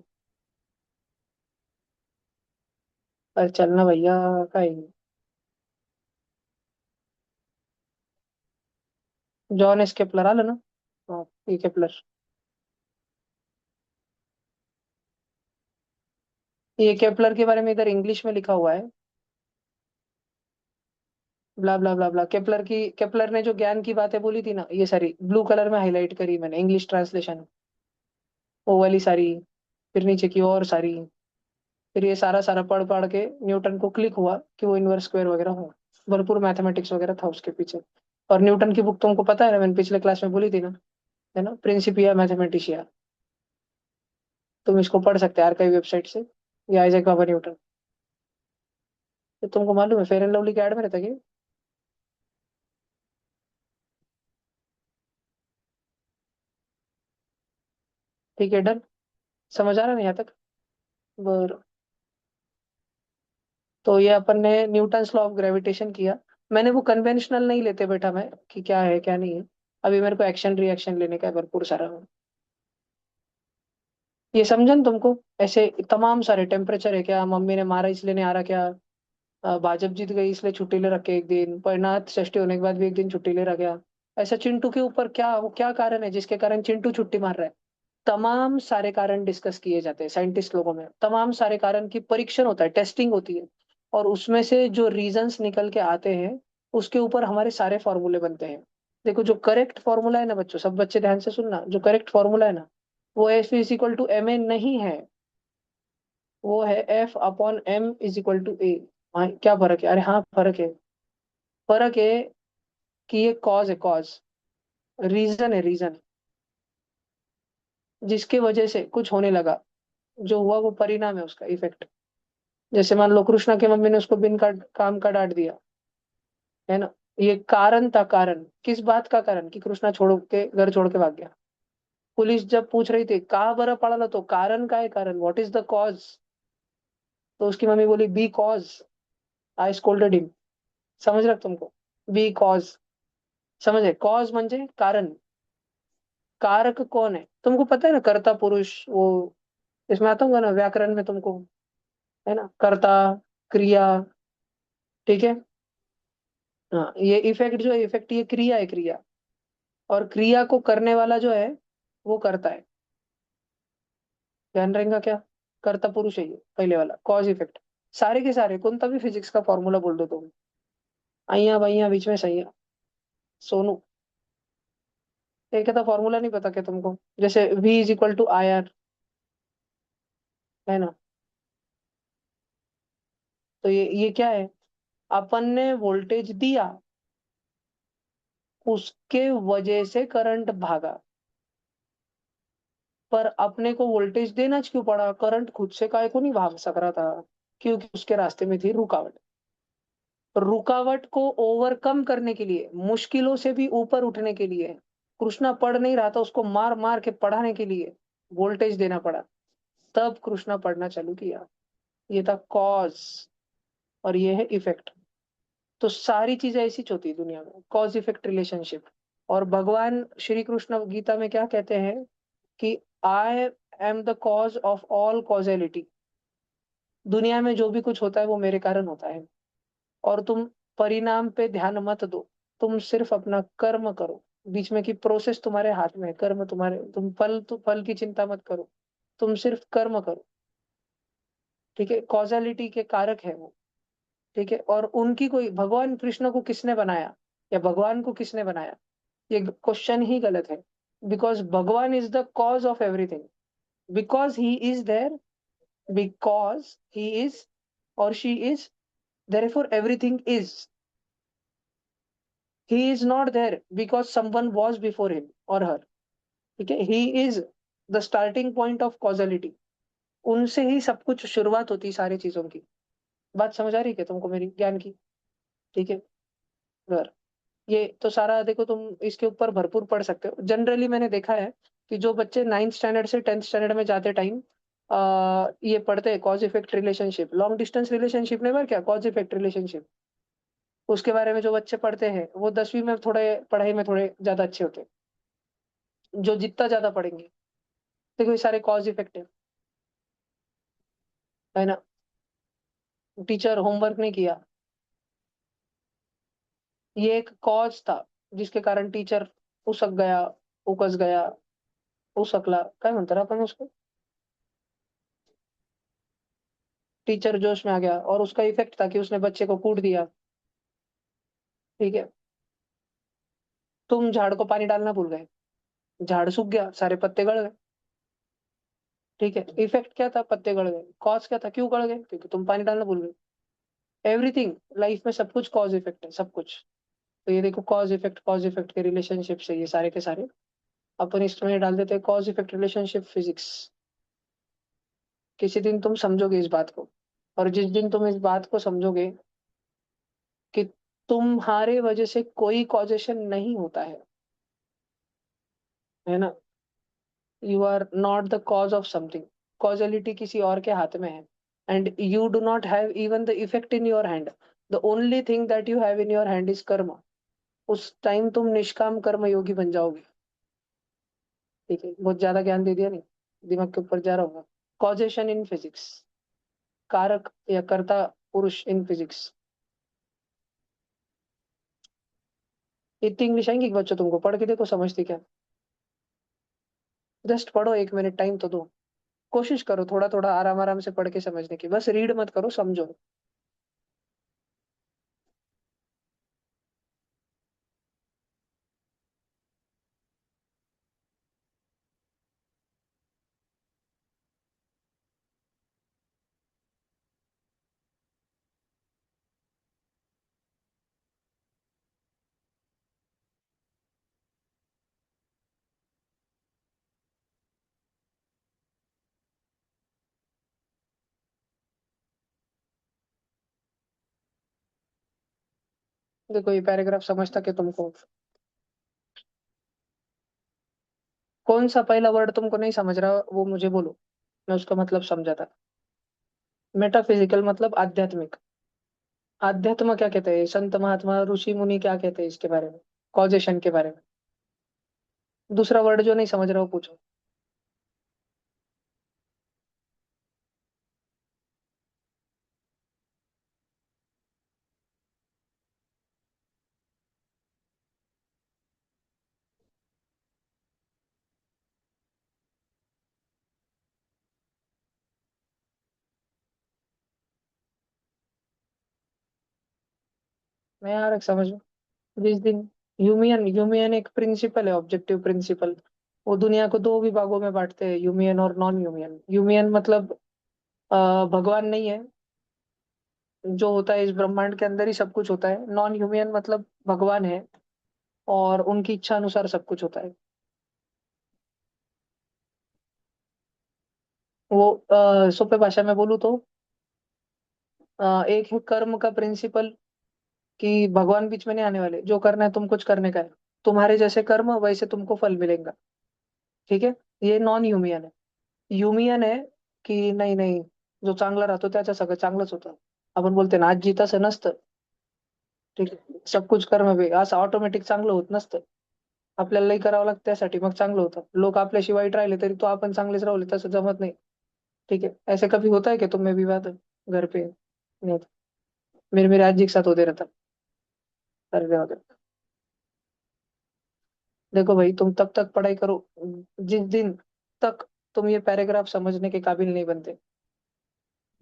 अरे चलना भैया, का ही जॉन एस केपलर आ लेना। हाँ, ये केपलर, ये केपलर के बारे में इधर इंग्लिश में लिखा हुआ है, ब्ला ब्ला ब्ला ब्ला। केपलर ने जो ज्ञान की बातें बोली थी ना, ये सारी ब्लू कलर में हाईलाइट करी मैंने, इंग्लिश ट्रांसलेशन, वो वाली सारी, फिर नीचे की और सारी। फिर ये सारा सारा पढ़ पढ़ के न्यूटन को क्लिक हुआ कि वो इनवर्स स्क्वायर वगैरह हो, भरपूर मैथमेटिक्स वगैरह था उसके पीछे। और न्यूटन की बुक तुमको पता है ना, मैंने पिछले क्लास में बोली थी ना, है ना, प्रिंसिपिया मैथमेटिशिया। तुम इसको पढ़ सकते हैं आर्काइव वेबसाइट से, या आइजैक बाबा न्यूटन। तो तुमको मालूम है फेयर एंड लवली के ऐड में रहता है कि, ठीक है डन, समझ आ रहा है ना यहाँ तक। बर, तो ये अपन ने न्यूटन्स लॉ ऑफ ग्रेविटेशन किया। मैंने वो कन्वेंशनल नहीं लेते बेटा मैं, कि क्या है क्या नहीं है। अभी मेरे को एक्शन रिएक्शन लेने का है भरपूर सारा। ये समझन तुमको, ऐसे तमाम सारे टेम्परेचर है क्या, मम्मी ने मारा इसलिए नहीं आ रहा क्या, भाजपा जीत गई इसलिए छुट्टी ले रखे एक दिन, परिणाम षष्ठी होने के बाद भी एक दिन छुट्टी ले रहा क्या, ऐसा चिंटू के ऊपर क्या, वो क्या कारण है जिसके कारण चिंटू छुट्टी मार रहा है। तमाम सारे कारण डिस्कस किए जाते हैं साइंटिस्ट लोगों में, तमाम सारे कारण की परीक्षण होता है, टेस्टिंग होती है। और उसमें से जो रीजंस निकल के आते हैं, उसके ऊपर हमारे सारे फॉर्मूले बनते हैं। देखो जो करेक्ट फॉर्मूला है ना बच्चों, सब बच्चे ध्यान से सुनना, जो करेक्ट फॉर्मूला है ना, वो F is equal to M A नहीं है, वो है F upon M is equal to A. हाँ क्या फर्क है, अरे हाँ फर्क है, फर्क है। कि ये कॉज है, कॉज, रीजन है, रीजन, जिसके वजह से कुछ होने लगा। जो हुआ वो परिणाम है उसका, इफेक्ट। जैसे मान लो कृष्णा की मम्मी ने उसको बिन का काम का डांट दिया, है ना। ये कारण था, कारण किस बात का, कारण कि कृष्णा छोड़ के घर छोड़ के भाग गया। पुलिस जब पूछ रही थी कहाँ बरा पड़ा, तो कारण का है, कारण, व्हाट इज द कॉज। तो उसकी मम्मी बोली because I scolded him. समझ रहा तुमको, बी कॉज, समझे, कॉज म्हणजे कारण, कारक कौन है तुमको पता है ना, कर्ता पुरुष, वो इसमें आता होगा ना व्याकरण में तुमको, है ना, कर्ता, क्रिया, ठीक है। हाँ, ये इफेक्ट जो है, इफेक्ट ये क्रिया है, क्रिया, और क्रिया को करने वाला जो है वो करता है। ध्यान रहेगा क्या, कर्ता पुरुष है ये पहले वाला, कॉज इफेक्ट। सारे के सारे कौन सा भी फिजिक्स का फॉर्मूला बोल दो तुम, आइया बाइया बीच में सही है। सोनू, एक था फॉर्मूला नहीं पता क्या तुमको, जैसे V is equal to I R, है ना। तो ये क्या है, अपन ने वोल्टेज दिया, उसके वजह से करंट भागा। पर अपने को वोल्टेज देना क्यों पड़ा, करंट खुद से काय को नहीं भाग सक रहा था, क्योंकि उसके रास्ते में थी रुकावट। रुकावट को ओवरकम करने के लिए, मुश्किलों से भी ऊपर उठने के लिए, कृष्णा पढ़ नहीं रहा था, उसको मार मार के पढ़ाने के लिए वोल्टेज देना पड़ा। तब कृष्णा पढ़ना चालू किया। ये था कॉज, और ये है इफेक्ट। तो सारी चीजें ऐसी होती है दुनिया में, कॉज इफेक्ट रिलेशनशिप। और भगवान श्री कृष्ण गीता में क्या कहते हैं कि I am the cause of all causality. दुनिया में जो भी कुछ होता है वो मेरे कारण होता है, और तुम परिणाम पे ध्यान मत दो, तुम सिर्फ अपना कर्म करो। बीच में की प्रोसेस तुम्हारे हाथ में है, कर्म तुम्हारे, तुम फल, तो फल की चिंता मत करो, तुम सिर्फ कर्म करो, ठीक है। कॉजालिटी के कारक है वो, ठीक है। और उनकी कोई, भगवान कृष्ण को किसने बनाया या भगवान को किसने बनाया, ये क्वेश्चन ही गलत है। बिकॉज भगवान is the cause of everything, because he is there, because he is और she is, therefore everything is. He is not there because someone was before him or her, ठीक है। He is the starting point of causality. उनसे ही सब कुछ शुरुआत होती है सारी चीजों की। बात समझ आ रही है क्या तुमको मेरी ज्ञान की, ठीक है। घर, ये तो सारा देखो, तुम इसके ऊपर भरपूर पढ़ सकते हो। जनरली मैंने देखा है कि जो बच्चे 9th स्टैंडर्ड से 10th स्टैंडर्ड में जाते टाइम ये पढ़ते हैं cause effect relationship, long distance relationship नहीं, बार क्या कॉज इफेक्ट रिलेशनशिप, उसके बारे में जो बच्चे पढ़ते हैं वो 10वीं में थोड़े पढ़ाई में थोड़े ज्यादा अच्छे होते हैं, जो जितना ज्यादा पढ़ेंगे। देखो ये सारे कॉज इफेक्ट है ना। टीचर होमवर्क नहीं किया, ये एक कॉज था, जिसके कारण टीचर उसक गया, उकस गया, उसकला काय म्हणतात आपण उसको, टीचर जोश में आ गया, और उसका इफेक्ट था कि उसने बच्चे को कूट दिया, ठीक है। तुम झाड़ को पानी डालना भूल गए, झाड़ सूख गया, सारे पत्ते गल गए, ठीक है। इफेक्ट क्या था, पत्ते गल गए। कॉज क्या था, क्यों गल गए, क्योंकि तुम पानी डालना भूल गए। एवरीथिंग लाइफ में सब कुछ कॉज इफेक्ट है, सब कुछ। तो ये देखो कॉज इफेक्ट के रिलेशनशिप से ये सारे के सारे अपन इसमें डाल देते हैं, कॉज इफेक्ट रिलेशनशिप फिजिक्स। किसी दिन तुम समझोगे इस बात को, और जिस दिन तुम इस बात को समझोगे कि तुम्हारे वजह से कोई कॉजेशन नहीं होता है ना, you are not the cause of something, causality किसी और के हाथ में है, and you do not have even the effect in your hand. The only thing that you have in your hand is karma. उस टाइम तुम निष्काम कर्म योगी बन जाओगे, ठीक है। बहुत ज्यादा ज्ञान दे दिया नहीं, दिमाग के ऊपर जा रहा होगा। कॉजेशन इन फिजिक्स, कारक या कर्ता पुरुष इन फिजिक्स। इतनी इंग्लिश आएंगी कि बच्चों तुमको, पढ़ के देखो समझती क्या। जस्ट पढ़ो, 1 मिनट टाइम तो दो, कोशिश करो थोड़ा थोड़ा आराम आराम से पढ़ के समझने की, बस रीड मत करो, समझो। देखो ये पैराग्राफ समझ तक है तुमको? कौन सा पहला वर्ड तुमको नहीं समझ रहा वो मुझे बोलो, मैं उसका मतलब समझाता। मेटाफिजिकल मतलब आध्यात्मिक। आध्यात्म क्या कहते हैं? संत महात्मा ऋषि मुनि क्या कहते हैं इसके बारे में? कॉजेशन के बारे में। दूसरा वर्ड जो नहीं समझ रहा हो पूछो। मैं यार एक समझ, जिस दिन ह्यूमियन ह्यूमियन एक प्रिंसिपल है, ऑब्जेक्टिव प्रिंसिपल। वो दुनिया को दो विभागों में बांटते हैं, ह्यूमियन और नॉन ह्यूमियन। ह्यूमियन मतलब भगवान नहीं है, जो होता है इस ब्रह्मांड के अंदर ही सब कुछ होता है। नॉन ह्यूमियन मतलब भगवान है और उनकी इच्छा अनुसार सब कुछ होता है। वो सोपे भाषा में बोलूँ तो एक है कर्म का प्रिंसिपल, कि भगवान बीच में नहीं आने वाले, जो करना है तुम कुछ करने का है, तुम्हारे जैसे कर्म वैसे तुमको फल मिलेगा। ठीक है, ये नॉन ह्यूमियन है। ह्यूमियन है की नाही नाही, जो चांगला राहतो त्याच्या सगळं चांगलंच होतं. आपण बोलते ना, आज जिताचं नसतं. ठीक आहे, सब कुछ कर्म बे असं ऑटोमॅटिक चांगलं होत नसतं. आपल्याला लई करावं लागतं त्यासाठी मग चांगलं होतं. लोक आपल्याशी वाईट राहिले तरी तो आपण चांगलेच राहले तसं जमत नाही. ठीक है, ऐसे कभी होता है कि तुम में विवाद घर पे? नहीं होता। मेरे आज जी के साथ होते रहता। अरे रे होते। देखो भाई, तुम तब तक पढ़ाई करो जिस दिन तक तुम ये पैराग्राफ समझने के काबिल नहीं बनते।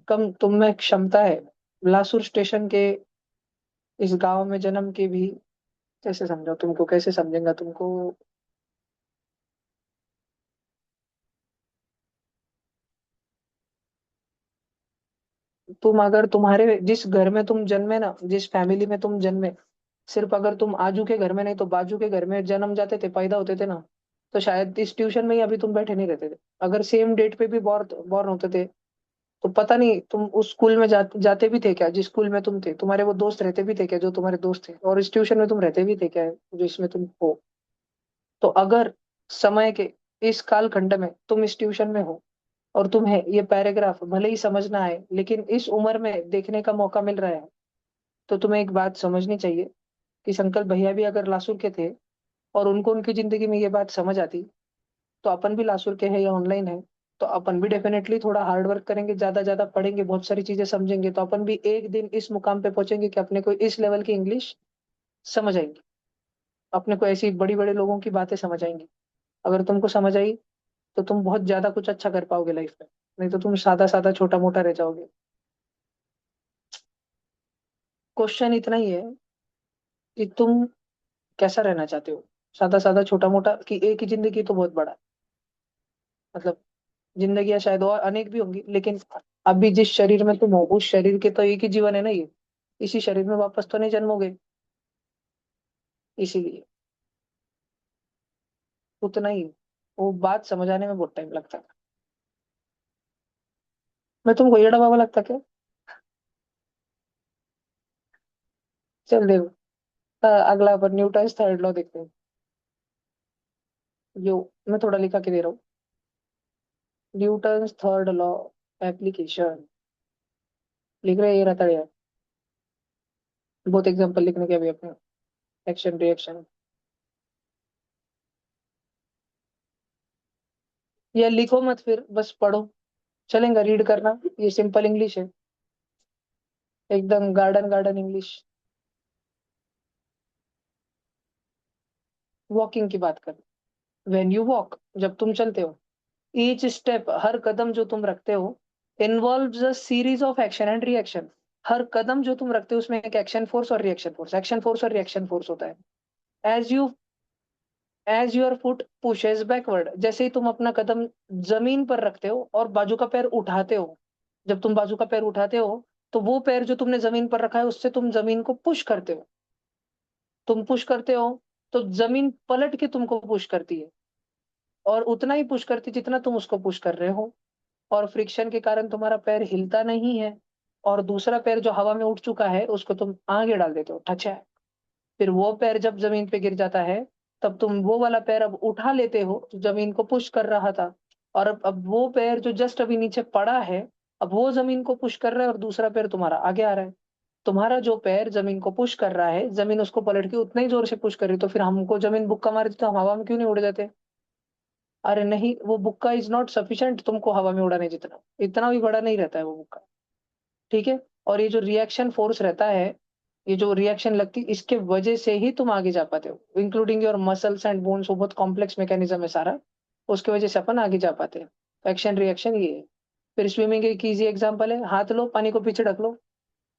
कम तुम में क्षमता है। लासुर स्टेशन के इस गांव में जन्म के भी, कैसे समझाओ तुमको, कैसे समझेंगा तुमको? तुम अगर तुम्हारे जिस घर में तुम जन्मे ना, जिस फैमिली में तुम जन्मे, सिर्फ अगर तुम आजू के घर में नहीं तो बाजू के घर में जन्म जाते थे, पैदा होते थे ना, तो शायद इस ट्यूशन में ही अभी तुम बैठे नहीं रहते थे। अगर सेम डेट पे भी बॉर्न बॉर्न होते थे, तो पता नहीं तुम उस स्कूल में जाते भी थे क्या जिस स्कूल में तुम थे? तुम्हारे वो दोस्त रहते भी थे क्या जो तुम्हारे दोस्त थे? और इस ट्यूशन में तुम रहते भी थे क्या जो इसमें तुम हो? तो अगर समय के इस कालखंड में तुम इस ट्यूशन में हो और तुम्हें ये पैराग्राफ भले ही समझना है लेकिन इस उम्र में देखने का मौका मिल रहा है, तो तुम्हें एक बात समझनी चाहिए कि संकल्प भैया भी अगर लासुर के थे और उनको उनकी जिंदगी में ये बात समझ आती, तो अपन भी लासुर के हैं या ऑनलाइन है, तो अपन भी डेफिनेटली थोड़ा हार्ड वर्क करेंगे, ज्यादा ज्यादा पढ़ेंगे, बहुत सारी चीजें समझेंगे, तो अपन भी एक दिन इस मुकाम पे पहुंचेंगे कि अपने को इस लेवल की इंग्लिश समझ आएंगी। अपने को ऐसी बड़ी बड़े लोगों की बातें समझ आएंगी। अगर तुमको समझ आई तो तुम बहुत ज्यादा कुछ अच्छा कर पाओगे लाइफ में, नहीं तो तुम सादा सादा छोटा मोटा रह जाओगे। क्वेश्चन इतना ही है कि तुम कैसा रहना चाहते हो, सादा सादा छोटा मोटा, कि एक ही जिंदगी तो बहुत बड़ा है। मतलब जिंदगी शायद और अनेक भी होंगी, लेकिन अभी जिस शरीर में तुम हो उस शरीर के तो एक ही जीवन है ना ये। इसी शरीर में वापस तो नहीं जन्मोगे, इसीलिए उतना ही। वो बात समझ आने में बहुत टाइम लगता है। मैं तुमको एड़ा बाबा लगता क्या? चल देखो, अगला अपन न्यूटन थर्ड लॉ देखते हैं। जो मैं थोड़ा लिखा के दे रहा हूँ, न्यूटन थर्ड लॉ एप्लीकेशन लिख रहे हैं, ये रहता है यार। बहुत एग्जांपल लिखने के अभी अपने, एक्शन रिएक्शन। या लिखो मत, फिर बस पढ़ो, चलेगा रीड करना, ये सिंपल इंग्लिश है, एकदम गार्डन गार्डन इंग्लिश। वॉकिंग की बात कर, व्हेन यू वॉक, जब तुम चलते हो, ईच स्टेप, हर कदम जो तुम रखते हो, involves a series of action and reaction. हर कदम जो तुम रखते हो उसमें एक एक्शन फोर्स और रिएक्शन फोर्स, एक्शन फोर्स और रिएक्शन फोर्स होता है। As you as your foot pushes backward, जैसे ही तुम अपना कदम जमीन पर रखते हो और बाजू का पैर उठाते हो, जब तुम बाजू का पैर उठाते हो, तो वो पैर जो तुमने जमीन पर रखा है उससे तुम जमीन को पुश करते हो। तुम पुश करते हो तो जमीन पलट के तुमको पुश करती है, और उतना ही पुश करती जितना तुम उसको पुश कर रहे हो। और फ्रिक्शन के कारण तुम्हारा पैर हिलता नहीं है, और दूसरा पैर जो हवा में उठ चुका है उसको तुम आगे डाल देते हो, ठचा। फिर वो पैर जब जमीन पे गिर जाता है, तब तुम वो वाला पैर अब उठा लेते हो जो जमीन को पुश कर रहा था, और अब वो पैर जो जस्ट अभी नीचे पड़ा है, अब वो जमीन को पुश कर रहा है और दूसरा पैर तुम्हारा आगे आ रहा है। तुम्हारा जो पैर जमीन को पुश कर रहा है, जमीन उसको पलट के उतना ही जोर से पुश कर रही है, तो फिर हमको जमीन बुक्का मारती तो हम हवा में क्यों नहीं उड़ जाते? अरे नहीं, वो बुक्का इज नॉट सफिशिएंट तुमको हवा में उड़ाने जितना, इतना भी बड़ा नहीं रहता है वो बुक्का। ठीक है। और ये जो रिएक्शन फोर्स रहता है, ये जो रिएक्शन लगती है, इसके वजह से ही तुम आगे जा पाते हो, including your muscles and bones. वो बहुत कॉम्प्लेक्स मैकेनिज्म है सारा, उसकी वजह से अपन आगे जा पाते हैं। एक्शन रिएक्शन ये है। फिर स्विमिंग एक इजी एग्जांपल है, हाथ लो, पानी को पीछे ढक लो।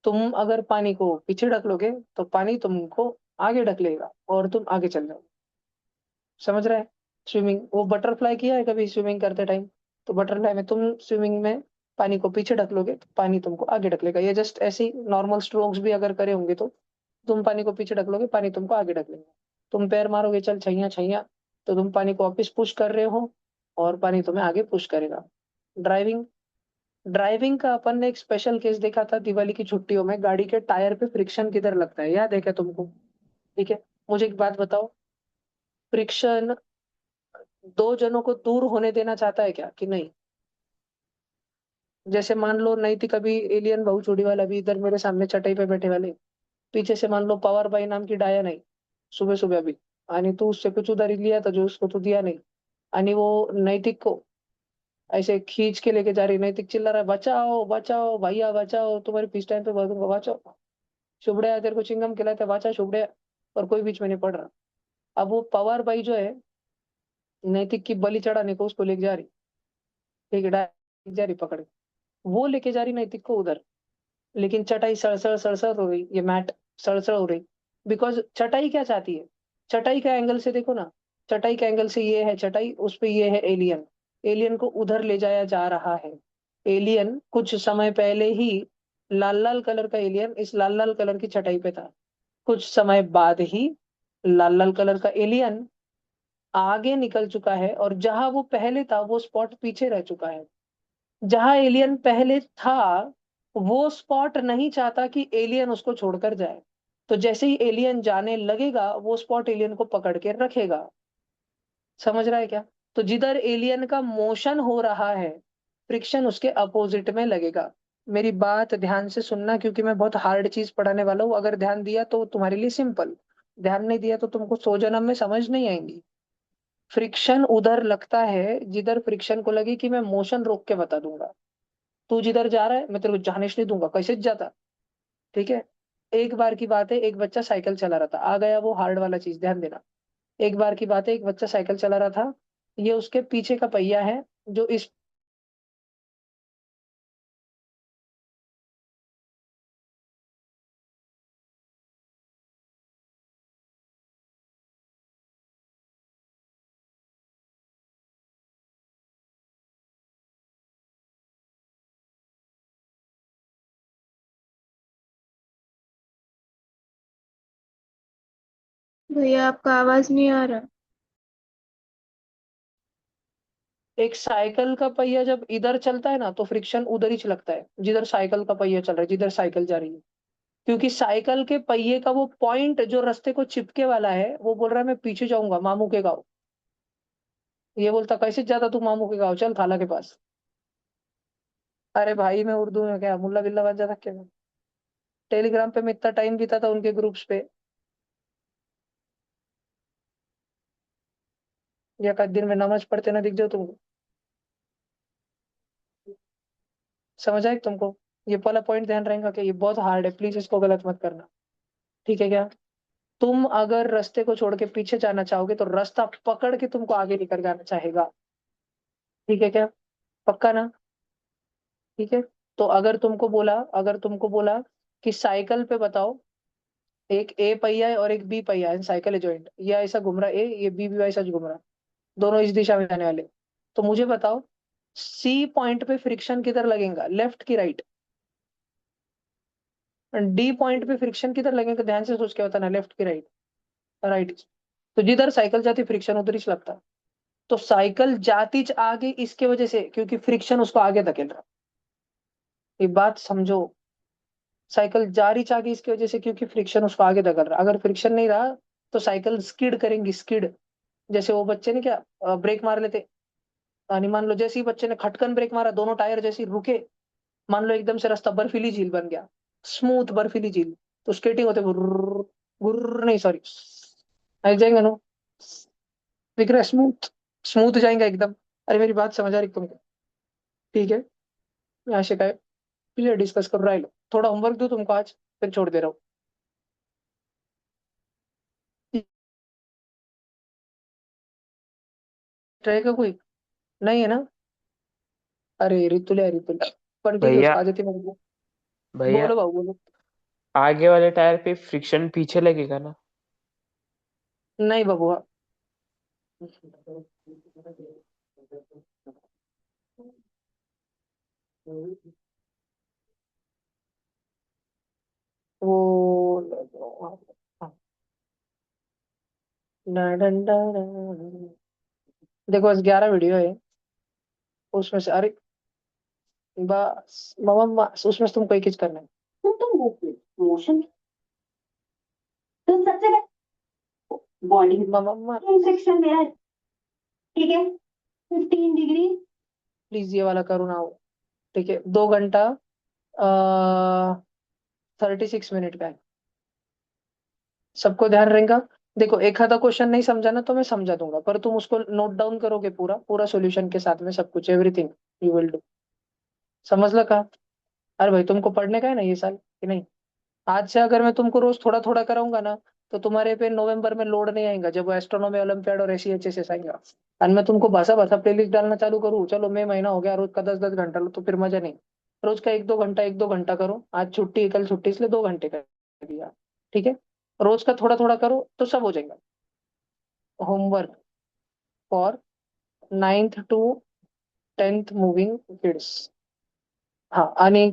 तुम अगर पानी को पीछे ढक लोगे तो पानी तुमको आगे ढक लेगा और तुम आगे चल जाओगे। समझ रहे हैं? स्विमिंग, वो बटरफ्लाई किया है कभी स्विमिंग करते टाइम? तो बटरफ्लाई में तुम स्विमिंग में पानी को पीछे ढक लोगे तो पानी तुमको आगे ढक लेगा। ये जस्ट ऐसे ही नॉर्मल स्ट्रोक्स भी अगर करे होंगे तो तुम पानी को पीछे ढक लोगे, पानी तुमको आगे ढक लेगा। तुम पैर मारोगे चल छैया छैया, तो तुम पानी को वापिस पुश कर रहे हो और पानी तुम्हें आगे पुश करेगा। ड्राइविंग, ड्राइविंग का अपन ने एक स्पेशल केस देखा था दिवाली की छुट्टियों में, गाड़ी के टायर पे फ्रिक्शन किधर लगता है, याद है क्या तुमको? ठीक है। मुझे एक बात बताओ, फ्रिक्शन दो जनों को दूर होने देना चाहता है क्या कि नहीं? जैसे मान लो नैतिक अभी एलियन बहुचूड़ी वाला भी इधर मेरे सामने चटाई पे बैठे वाले, पीछे से मान लो पावर बाई नाम की डायन आई सुबह सुबह भी, आणि तू उससे कुछ उधारी लिया था जो उसको तू दिया नहीं, आणि वो नैतिक को ऐसे खींच के लेके जा रही, नैतिक चिल्ला रहा है बचाओ बचाओ भैया बचाओ, तुम्हारे पीछ टाइम पे दूंगा बचाओ, शुभ्रिया तेरे को चिंगम खिलाते बचा शुभ्रिया, और कोई बीच में नहीं पड़ रहा। अब वो पवार बाई जो है नैतिक की बलि चढ़ाने को उसको लेके जा रही, ठीक है, डायरेक्ट जा रही पकड़ के। वो लेके जा रही नैतिक को उधर, लेकिन चटाई सड़सड़ सड़सड़ हो रही, ये मैट सड़सड़ हो रही। बिकॉज चटाई क्या चाहती है, चटाई का एंगल से देखो ना, चटाई का एंगल से ये है चटाई, उस पे ये है एलियन, एलियन को उधर ले जाया जा रहा है। एलियन कुछ समय पहले ही लाल लाल कलर का एलियन इस लाल लाल कलर की चटाई पे था, कुछ समय बाद ही लाल लाल कलर का एलियन आगे निकल चुका है, और जहां वो पहले था वो स्पॉट पीछे रह चुका है। जहां एलियन पहले था वो स्पॉट नहीं चाहता कि एलियन उसको छोड़कर जाए, तो जैसे ही एलियन जाने लगेगा वो स्पॉट एलियन को पकड़ के रखेगा। समझ रहा है क्या? तो जिधर एलियन का मोशन हो रहा है, फ्रिक्शन उसके अपोजिट में लगेगा। मेरी बात ध्यान से सुनना, क्योंकि मैं बहुत हार्ड चीज पढ़ाने वाला हूँ। अगर ध्यान दिया तो तुम्हारे लिए सिंपल, ध्यान नहीं दिया तो तुमको 100 जन्म में समझ नहीं आएंगी। फ्रिक्शन उधर लगता है जिधर फ्रिक्शन को लगे कि मैं मोशन रोक के बता दूंगा, तू जिधर जा रहा है मैं तेरे को जाने नहीं दूंगा, कैसे जाता। ठीक है। एक बार की बात है, एक बच्चा साइकिल चला रहा था, आ गया वो हार्ड वाला चीज, ध्यान देना। एक बार की बात है, एक बच्चा साइकिल चला रहा था, ये उसके पीछे का पहिया है जो इस, भैया आपका आवाज नहीं आ रहा। एक साइकिल का पहिया जब इधर चलता है ना तो फ्रिक्शन उधर ही लगता है जिधर साइकिल का पहिया चल रहा है, जिधर साइकिल जा रही है। क्योंकि साइकिल के पहिए का वो पॉइंट जो रास्ते को चिपके वाला है, वो बोल रहा है मैं पीछे जाऊंगा मामू के गाँव। ये बोलता कैसे जाता तू मामू के गाँव, चल खाला के पास। अरे भाई मैं उर्दू में क्या मुल्ला बिल्ला बन जाता क्या मैं? टेलीग्राम पे मैं इतना टाइम बीता था उनके ग्रुप्स पे, या का दिन में नमाज पढ़ते ना दिख जाओ तुमको? समझ आए तुमको? ये वाला पॉइंट ध्यान रहेगा कि ये बहुत हार्ड है, प्लीज इसको गलत मत करना। ठीक है क्या? तुम अगर रास्ते को छोड़ के पीछे जाना चाहोगे तो रास्ता पकड़ के तुमको आगे निकल जाना चाहेगा। ठीक है क्या? पक्का ना? ठीक है। तो अगर तुमको बोला कि साइकिल पे बताओ, एक ए पहिया है और एक बी पहिया है, साइकिल है जॉइंट, ये ऐसा घूम रहा है ए, ये बी भी ऐसा घूम रहा है, दोनों इस दिशा में जाने वाले। तो मुझे बताओ, सी पॉइंट पे फ्रिक्शन किधर लगेगा, लेफ्ट की राइट? डी पॉइंट पे फ्रिक्शन किधर लगेगा, ध्यान से सोच के बताना, लेफ्ट की राइट? राइट। तो जिधर साइकिल जाती फ्रिक्शन उधर ही लगता है। तो साइकिल जाती आगे इसके वजह से, क्योंकि फ्रिक्शन उसको आगे धकेल रहा है। ये बात समझो। साइकिल जा रही चाहगी इसकी वजह से, क्योंकि फ्रिक्शन उसको आगे धकेल रहा। अगर फ्रिक्शन नहीं रहा तो साइकिल स्किड करेंगी, स्किड। जैसे वो बच्चे ने क्या ब्रेक मार लेते, यानी मान लो जैसे ही बच्चे ने खटकन ब्रेक मारा, दोनों टायर जैसे ही रुके, मान लो एकदम से रास्ता बर्फीली झील बन गया, स्मूथ बर्फीली झील, तो स्केटिंग होते गुर्र, गुर्र नहीं सॉरी, ऐसे जाएंगे ना, दिख रहा है, स्मूथ, स्मूथ जाएंगे एकदम। अरे मेरी बात समझ आ रही तुमको? ठीक है, मैं आशिक है, क्लियर डिस्कस कर रहा है। थोड़ा होमवर्क दूं तुमको आज, फिर छोड़ दे रहा हूँ। रहेगा कोई? नहीं है ना? अरे रितुल है, रितुल, पर ठीक है, भैया उसको आ जाती है मेरे को। भैया बोलो बाबू बोलो। आगे वाले टायर पे फ्रिक्शन पीछे लगेगा ना? नहीं बाबू, वो देखो बस 11 वीडियो है उसमें से। अरे बस मम्मा, उसमें से तुमको एक ही करना है। तुम मोशन, तुम सबसे बॉडी मम्मा सेक्शन में है, ठीक है, 15 डिग्री, प्लीज ये वाला करो ना हो। ठीक है, 2 घंटा 36 मिनट का है। सबको ध्यान रहेगा। देखो एक आधा क्वेश्चन नहीं समझा ना तो मैं समझा दूंगा, पर तुम उसको नोट डाउन करोगे, पूरा पूरा सॉल्यूशन के साथ में सब कुछ, एवरीथिंग यू विल डू। समझ लगा? अरे भाई तुमको पढ़ने का है ना ये साल कि नहीं? आज से अगर मैं तुमको रोज थोड़ा थोड़ा कराऊंगा ना, तो तुम्हारे पे नवंबर में लोड नहीं आएगा, जब वो एस्ट्रोनॉमी ओलंपियाड और एसईएचएस आएगा। और मैं तुमको भाषा भाषा प्लेलिस्ट डालना चालू करूँ, चलो मई महीना हो गया, रोज का 10-10 घंटा लो, तो फिर मजा नहीं। रोज का 1-2 घंटा, 1-2 घंटा करो। आज छुट्टी है, कल छुट्टी, इसलिए 2 घंटे कर दिया। ठीक है, रोज का थोड़ा थोड़ा करो तो सब हो जाएगा। Homework for 9th to 10th moving kids. हाँ आने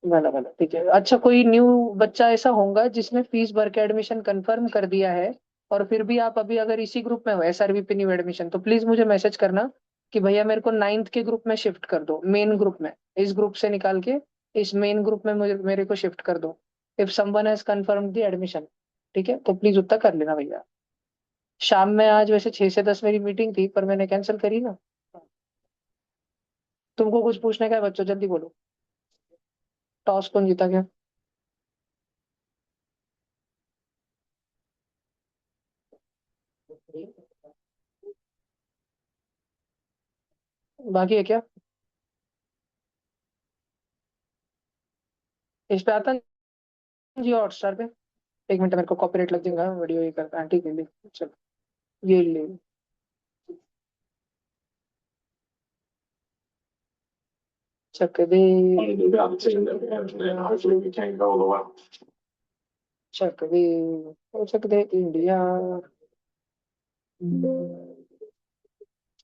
वाला वाला, ठीक है। अच्छा, कोई न्यू बच्चा ऐसा होगा जिसने फीस भर के एडमिशन कंफर्म कर दिया है, और फिर भी आप अभी अगर इसी ग्रुप में हो, एसआरबीपी न्यू एडमिशन, तो प्लीज मुझे मैसेज करना कि भैया मेरे को 9th के ग्रुप में शिफ्ट कर दो, मेन ग्रुप में। इस ग्रुप से निकाल के इस मेन ग्रुप में मुझे मेरे को शिफ्ट कर दो, if someone has confirm the admission. ठीक है, तो प्लीज उतना कर लेना भैया। शाम में आज वैसे 6 से 10 मेरी मीटिंग थी, पर मैंने कैंसिल करी ना। तुमको कुछ पूछने का है बच्चों, जल्दी बोलो। टॉस कौन जीता गया? बाकी है क्या? इस पे आता है जी हॉटस्टार पे। 1 मिनट, मेरे को कॉपीराइट लग जाएगा, वीडियो ये करता है, ठीक है ले। चलो ये ले। चक दे, चक दे, चक दे इंडिया,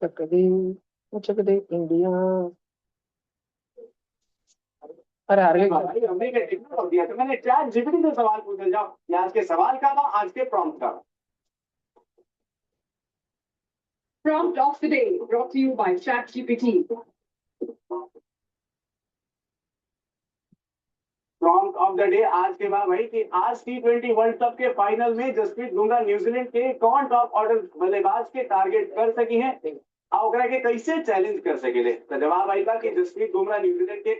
चक दे, चक दे इंडिया। अरे हार गए भाई हमने क्या इग्नोर कर दिया, तो मैंने चैट जीपीटी से सवाल पूछा, जाओ ये आज के सवाल का था, आज के प्रॉम्प्ट का। Prompt of the day brought to you by ChatGPT. Prompt of the day आज के बाद भाई कि आज T20 वर्ल्ड कप के फाइनल में जसप्रीत बुमराह न्यूजीलैंड के कौन टॉप ऑर्डर बल्लेबाज के टारगेट कर सकी है, आ ओकरा के कैसे चैलेंज कर सकेले। तो जवाब आई था कि जसप्रीत बुमराह न्यूजीलैंड के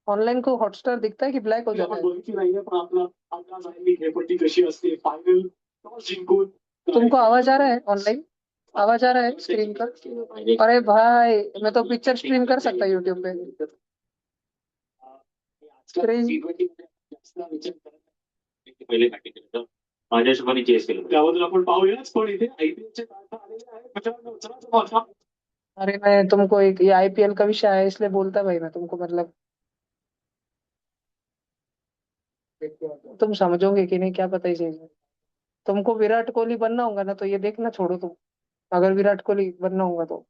ऑनलाइन को हॉटस्टार दिखता है कि ब्लैक हो जाता है? नाही पण आपला आपला जाहीर खेळपट्टी कशी असते, फायनल टॉस जिंकून तुमको आवाज आ रहा है ऑनलाइन? आवाज आ रहा है स्क्रीन का? अरे भाई मैं तो पिक्चर स्ट्रीम कर सकता यूट्यूब पे। क्रेजी। पहिले बॅटिंग केलं माझ्या हिशोबाने चेस केलं, त्याबद्दल आपण पाहूयाच, पण इथे आयपीएलचे तारखा आलेले आहेत, त्याच्यावर चला माझा अरे मैं तुमको एक, ये आईपीएल का विषय है इसलिए बोलता भाई मैं तुमको, मतलब तुम समझोगे कि नहीं क्या पता इसे। तुमको विराट कोहली बनना होगा ना तो ये देखना छोड़ो तुम। अगर विराट कोहली बनना होगा तो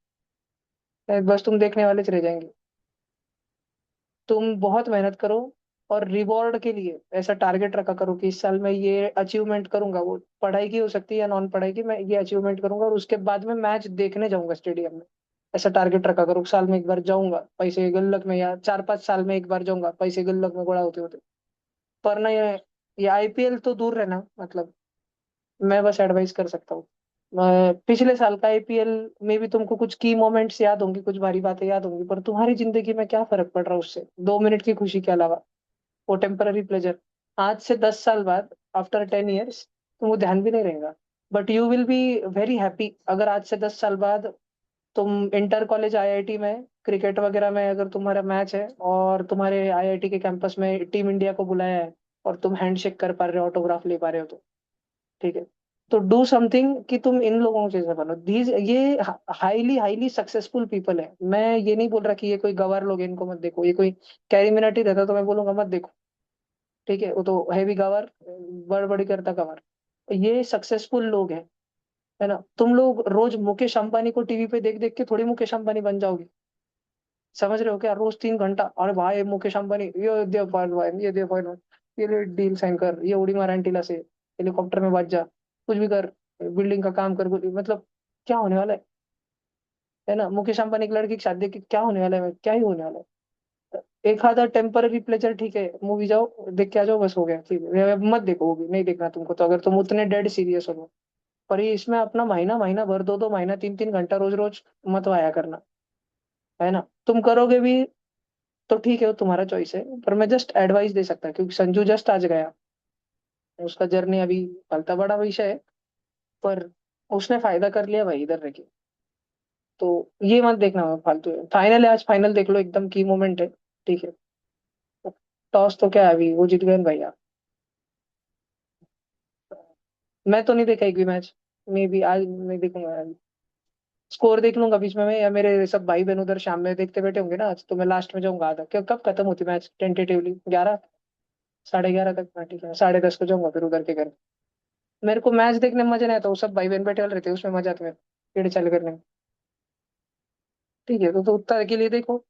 बस तुम देखने वाले चले जाएंगे। तुम बहुत मेहनत करो, और रिवॉर्ड के लिए ऐसा टारगेट रखा करो कि इस साल मैं ये अचीवमेंट करूंगा। वो पढ़ाई की हो सकती है या नॉन पढ़ाई की, मैं ये अचीवमेंट करूंगा, और उसके बाद में मैच देखने जाऊंगा स्टेडियम में। ऐसा टारगेट रखा करो, साल में एक बार जाऊंगा पैसे गुल्लक में, या 4-5 साल में एक बार जाऊंगा पैसे गुल्लक में गोड़ा होते होते। पर ना ये आईपीएल तो दूर रहना, मतलब मैं बस एडवाइस कर सकता हूँ। पिछले साल का आईपीएल में भी तुमको कुछ की मोमेंट्स याद होंगी, कुछ भारी बातें याद होंगी, पर तुम्हारी जिंदगी में क्या फर्क पड़ रहा है उससे 2 मिनट की खुशी के अलावा? वो टेम्पररी प्लेजर। आज से 10 साल बाद, आफ्टर 10 ईयर्स, तुमको ध्यान भी नहीं रहेगा। But you will be very happy अगर आज से 10 साल बाद तुम इंटर कॉलेज आईआईटी में क्रिकेट वगैरह में अगर तुम्हारा मैच है और तुम्हारे आईआईटी के कैंपस में टीम इंडिया को बुलाया है और तुम हैंडशेक कर पा रहे हो, ऑटोग्राफ ले पा रहे हो, तो ठीक है। तो डू समथिंग कि तुम इन लोगों जैसे बनो। दीज ये हाईली हाईली सक्सेसफुल पीपल है। मैं ये नहीं बोल रहा कि ये कोई गवार लोग हैं, इनको मत देखो। ये कोई कैरी मिनाटी रहता तो मैं बोलूंगा मत देखो, ठीक है, वो तो है भी गवार, बड़ी करता गवार। ये सक्सेसफुल लोग हैं, है ना। तुम लोग रोज मुकेश अंबानी को टीवी पे देख देख के थोड़ी मुकेश अंबानी बन जाओगे। समझ रहे हो क्या? रोज 3 घंटा, अरे भाई मुकेश अंबानी ये दे पॉइंट भाई, ये दे पॉइंट, ये डील साइन कर, ये उड़ी मार एंटीला से, हेलीकॉप्टर में बच जा, कुछ भी कर, बिल्डिंग का काम कर, मतलब क्या होने वाला है ना। मुकेश अंबानी की लड़की की शादी की क्या होने वाला है? क्या ही होने वाला है? एक आधा टेम्पररी प्लेजर, ठीक है, मूवी जाओ देख के आ जाओ, बस हो गया, ठीक है। मत देखो, वो भी नहीं देखना तुमको, तो अगर तुम उतने डेड सीरियस हो। पर ये इसमें अपना महीना महीना भर, 2-2 महीना, 3-3 घंटा रोज रोज मत वाया करना, है ना। तुम करोगे भी तो ठीक है, वो तुम्हारा चॉइस है, पर मैं जस्ट एडवाइस दे सकता क्योंकि संजू जस्ट आज गया। उसका जर्नी अभी पलता बड़ा विषय है, पर उसने फायदा कर लिया भाई इधर रह के। तो ये मत देखना मैं फालतू है। फाइनल है आज, फाइनल देख लो, एकदम की मोमेंट है, ठीक है। टॉस तो क्या है, अभी वो जीत गए ना भैया। मैं तो नहीं देखा एक भी मैच, मे भी आज नहीं देखूंगा। स्कोर देख लूंगा बीच में मैं, या मेरे सब भाई बहन उधर शाम में देखते बैठे होंगे ना आज, तो मैं लास्ट में जाऊंगा आधा। क्यों, कब खत्म होती मैच टेंटेटिवली? 11, 11:30 तक? हाँ, ठीक है, 10:30 को जाऊंगा फिर उधर के घर। मेरे को मैच देखने में मजा नहीं आता, वो सब भाई बहन बैठे वाले रहते हैं, उसमें मजा आता है, पेड़ चाल करने में। ठीक है, तो उतना के लिए देखो।